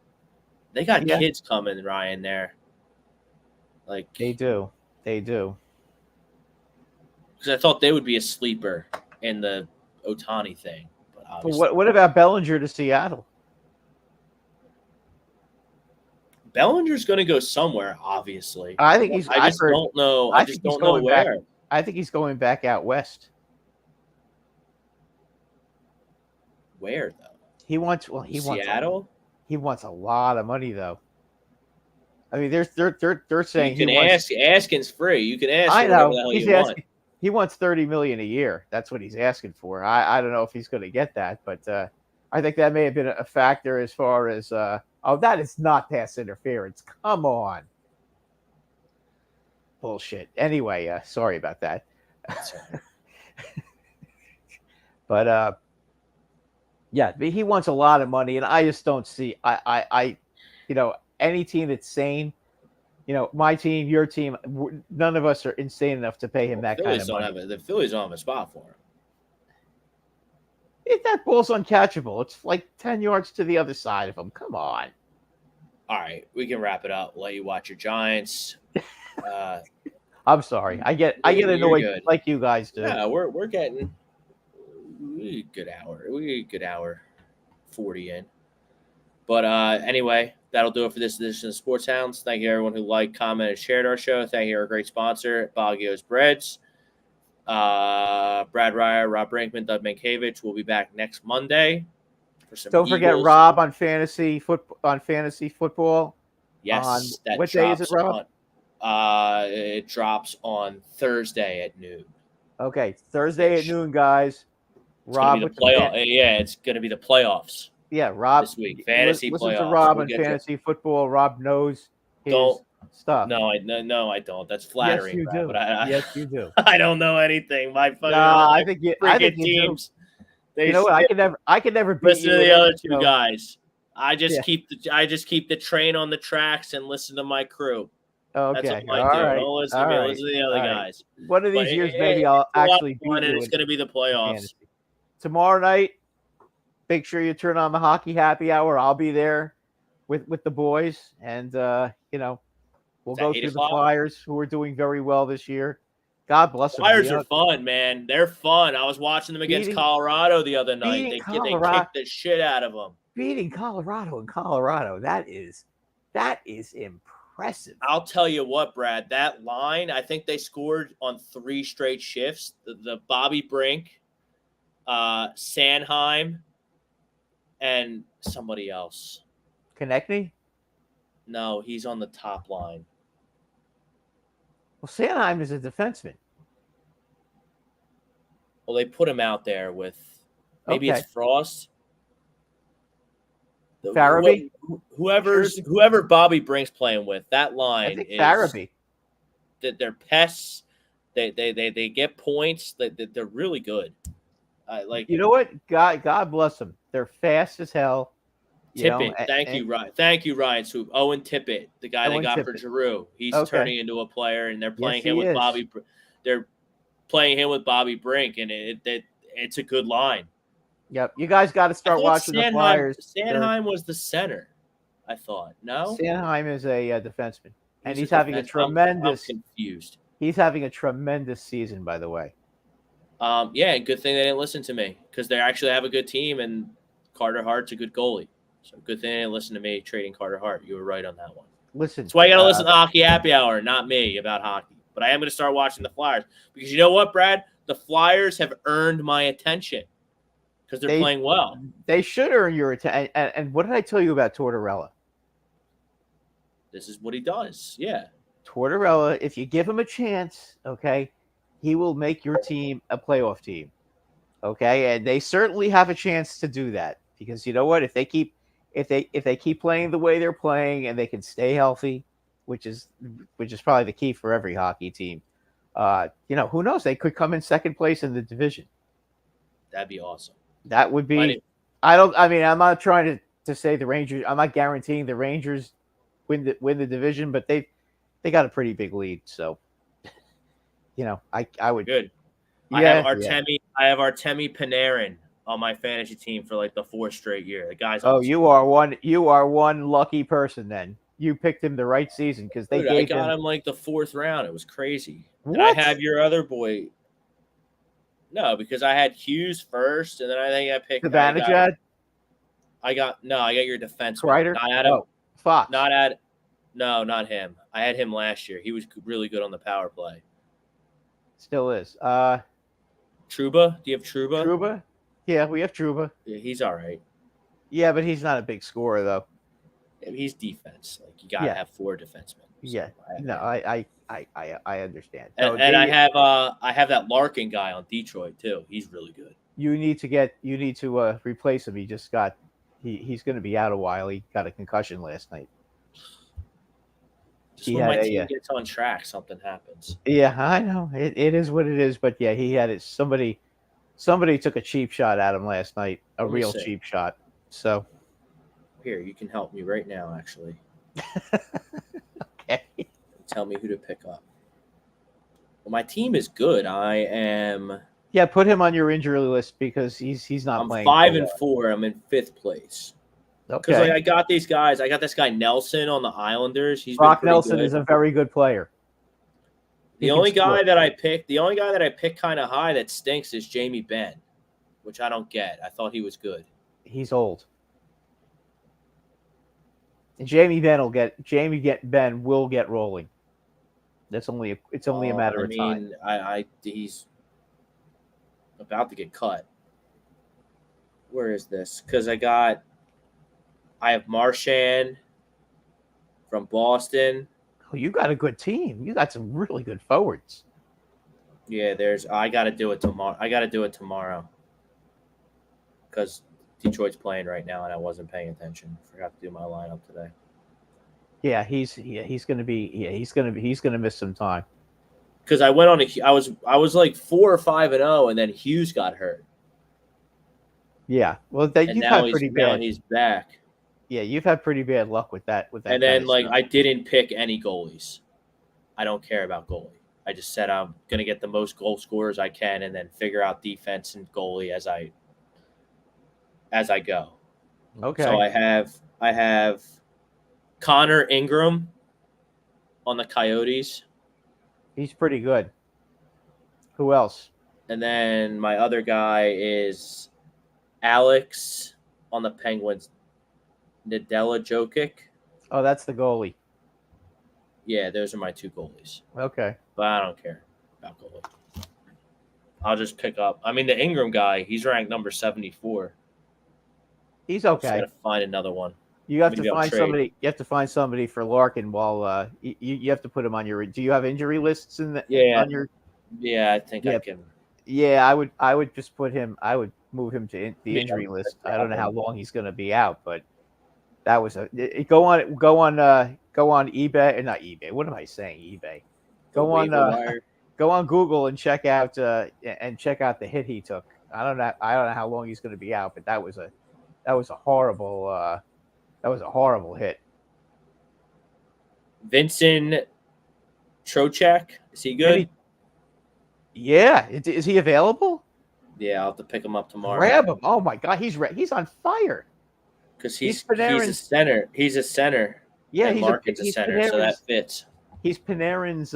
They got kids coming, Ryan. There, like they do. Because I thought they would be a sleeper in the Ohtani thing. But what about Bellinger to Seattle? Bellinger's going to go somewhere, obviously. I think he's. I just don't know. I just don't know where. I think he's going back out west. Where though? He wants Seattle. He wants a lot of money though. I mean, they're saying you can asking's free. You can ask. I know. Whatever the hell He's you asking. Want. He wants $30 million a year. That's what he's asking for. I don't know if he's going to get that, but I think that may have been a factor as far as that is not pass interference. Come on, bullshit. Anyway, sorry about that. But yeah, he wants a lot of money, and I just don't see. Any team that's sane. My team, your team, none of us are insane enough to pay him that kind of money. The Phillies don't have a spot for him. That ball's uncatchable. It's like 10 yards to the other side of him. Come on. All right, we can wrap it up. Let you watch your Giants. I'm sorry. I get annoyed like you guys do. Yeah, we're getting a good hour. We get a good hour 40 in. But anyway, that'll do it for this edition of Sports Hounds. Thank you, everyone who liked, commented, shared our show. Thank you, our great sponsor, Baguio's Breads. Brad Ryer, Rob Brinkman, Doug Mankiewicz. We'll be back next Monday for some. Don't forget Rob on fantasy football. Yes, what day is it, Rob? It drops on Thursday at noon. Okay, Thursday at noon, guys. Rob with it's going to be the playoffs. Yeah, Rob. This week, fantasy listen playoffs. To Rob on fantasy football. Rob knows his stuff. No, I don't. That's flattering. Yes, you do. But yes, you do. I don't know anything. My fucking I think teams. You know what? I can never beat listen to the other two guys. I just keep the train on the tracks and listen to my crew. Okay, that's what I do. Right. Don't listen to me. Listen to the other guys. One of these years, maybe I'll actually beat you. It's going to be the playoffs. Fantasy. Tomorrow night, make sure you turn on the hockey happy hour. I'll be there with the boys, and we'll go through the Flyers, who are doing very well this year. God bless them. Flyers are fun, man. They're fun. I was watching them against Colorado the other night. They kicked the shit out of them. Beating Colorado in Colorado, that is impressive. I'll tell you what, Brad. That line, I think they scored on 3 straight shifts. The Bobby Brink, Sanheim, and somebody else. Konechny? No, he's on the top line. Well, Sanheim is a defenseman. Well, they put him out there with maybe Okay. it's Frost. Farabee? Whoever Bobby Brink's playing with, that I line think is Farabee. that they're pests. They get points. They're really good. You know what? God bless them. They're fast as hell. Tippett. Thank you, Ryan Swoop. Owen Tippett, the guy they got for Giroux. He's turning into a player, and they're playing him with Bobby. They're playing him with Bobby Brink, and it's a good line. Yep. You guys got to start watching the Flyers. Sanheim was the center, I thought. No? Sanheim is a defenseman. And he's having a tremendous I'm confused. He's having a tremendous season, by the way. Yeah, and good thing they didn't listen to me because they actually have a good team, and Carter Hart's a good goalie. So good thing they didn't listen to me trading Carter Hart. You were right on that one. Listen. That's why you got to listen to Hockey Happy Hour, not me, about hockey. But I am going to start watching the Flyers because you know what, Brad? The Flyers have earned my attention because they're playing well. They should earn your attention. And what did I tell you about Tortorella? This is what he does. Yeah. Tortorella, if you give him a chance, okay, he will make your team a playoff team. Okay, and they certainly have a chance to do that because you know what? If they keep playing the way they're playing and they can stay healthy, which is probably the key for every hockey team, who knows? They could come in second place in the division. That'd be awesome. That would be. I'm not trying to say the Rangers. I'm not guaranteeing the Rangers win the division, but they got a pretty big lead. So, I would. Good. Yeah, I have Artemi Panarin on my fantasy team for like the 4th straight year. The guy's awesome. You are one lucky person then. You picked him the right season because I got him like the 4th round. It was crazy. What? And I have your other boy. No, because I had Hughes first, and then I think I picked Zibanejad. I got your defenseman. Kreider? Not Adam. Fox. No, not him. I had him last year. He was really good on the power play. Still is. Trouba? Do you have Trouba? Trouba? Yeah, we have Trouba. Yeah, he's all right. Yeah, but he's not a big scorer though. Yeah, he's defense. Like you gotta have 4 defensemen. So I understand. And I have that Larkin guy on Detroit too. He's really good. You need to replace him. He's going to be out a while. He got a concussion last night. Just when my team gets on track, something happens. Yeah, I know. It is what it is. But yeah, he had it. Somebody took a cheap shot at him last night. A real cheap shot. So here, you can help me right now, actually. Okay. Tell me who to pick up. Well, my team is good. I am. Yeah, put him on your injury list because he's not playing. I'm 5-4. I'm in 5th place. Okay. Because I got these guys. I got this guy Nelson on the Islanders. Brock Nelson is a very good player. The only guy that I picked kind of high that stinks is Jamie Benn, which I don't get. I thought he was good. He's old. And Jamie Benn will get rolling. It's only a matter of time. He's about to get cut. Where is this? Because I have Marchand from Boston. Oh, you got a good team. You got some really good forwards. Yeah, I got to do it tomorrow. Because Detroit's playing right now, and I wasn't paying attention. Forgot to do my lineup today. Yeah, he's going to miss some time. Because I went on I was like 4 or 5-0, and then Hughes got hurt. Yeah, well, you've had pretty bad. Now he's back. Yeah, you've had pretty bad luck with that. And then I didn't pick any goalies. I don't care about goalie. I just said I'm gonna get the most goal scorers I can, and then figure out defense and goalie as I go. Okay. So I have Connor Ingram on the Coyotes. He's pretty good. Who else? And then my other guy is Alex on the Penguins. Nadella Jokic. Oh, that's the goalie. Yeah, those are my 2 goalies. Okay. But I don't care about goalie. I'll just pick up. I mean, the Ingram guy, he's ranked number 74. He's okay. Just gotta find another one. You have to find somebody. You have to find somebody for Larkin while you have to put him on your. Do you have injury lists in the? Yeah. On your. Yeah, I think I can. Yeah, I would just put him. I would move him to the injury list. I don't know how long he's going to be out, but that was go on eBay, not eBay. What am I saying? eBay. Go on Google and check out the hit he took. I don't know how long he's going to be out, but that was a horrible hit. Vincent Trocheck, is he good? Is he available? Yeah, I'll have to pick him up tomorrow. Grab him! Oh my God, he's on fire. Because he's a center. He's a center. Yeah, and Markin's a center, so that fits. He's Panarin's.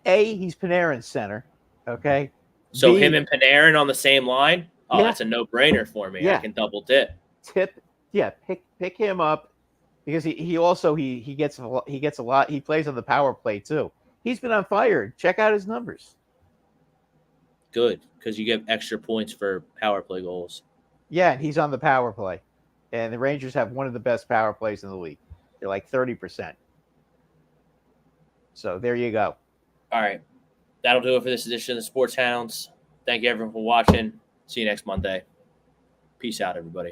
He's Panarin's center. Okay. So him and Panarin on the same line. Oh, that's a no-brainer for me. Yeah. I can double dip. Pick him up because he also gets a lot. He plays on the power play too. He's been on fire. Check out his numbers. Good, because you get extra points for power play goals. Yeah, and he's on the power play. And the Rangers have one of the best power plays in the league. They're like 30%. So there you go. All right. That'll do it for this edition of the Sports Hounds. Thank you, everyone, for watching. See you next Monday. Peace out, everybody.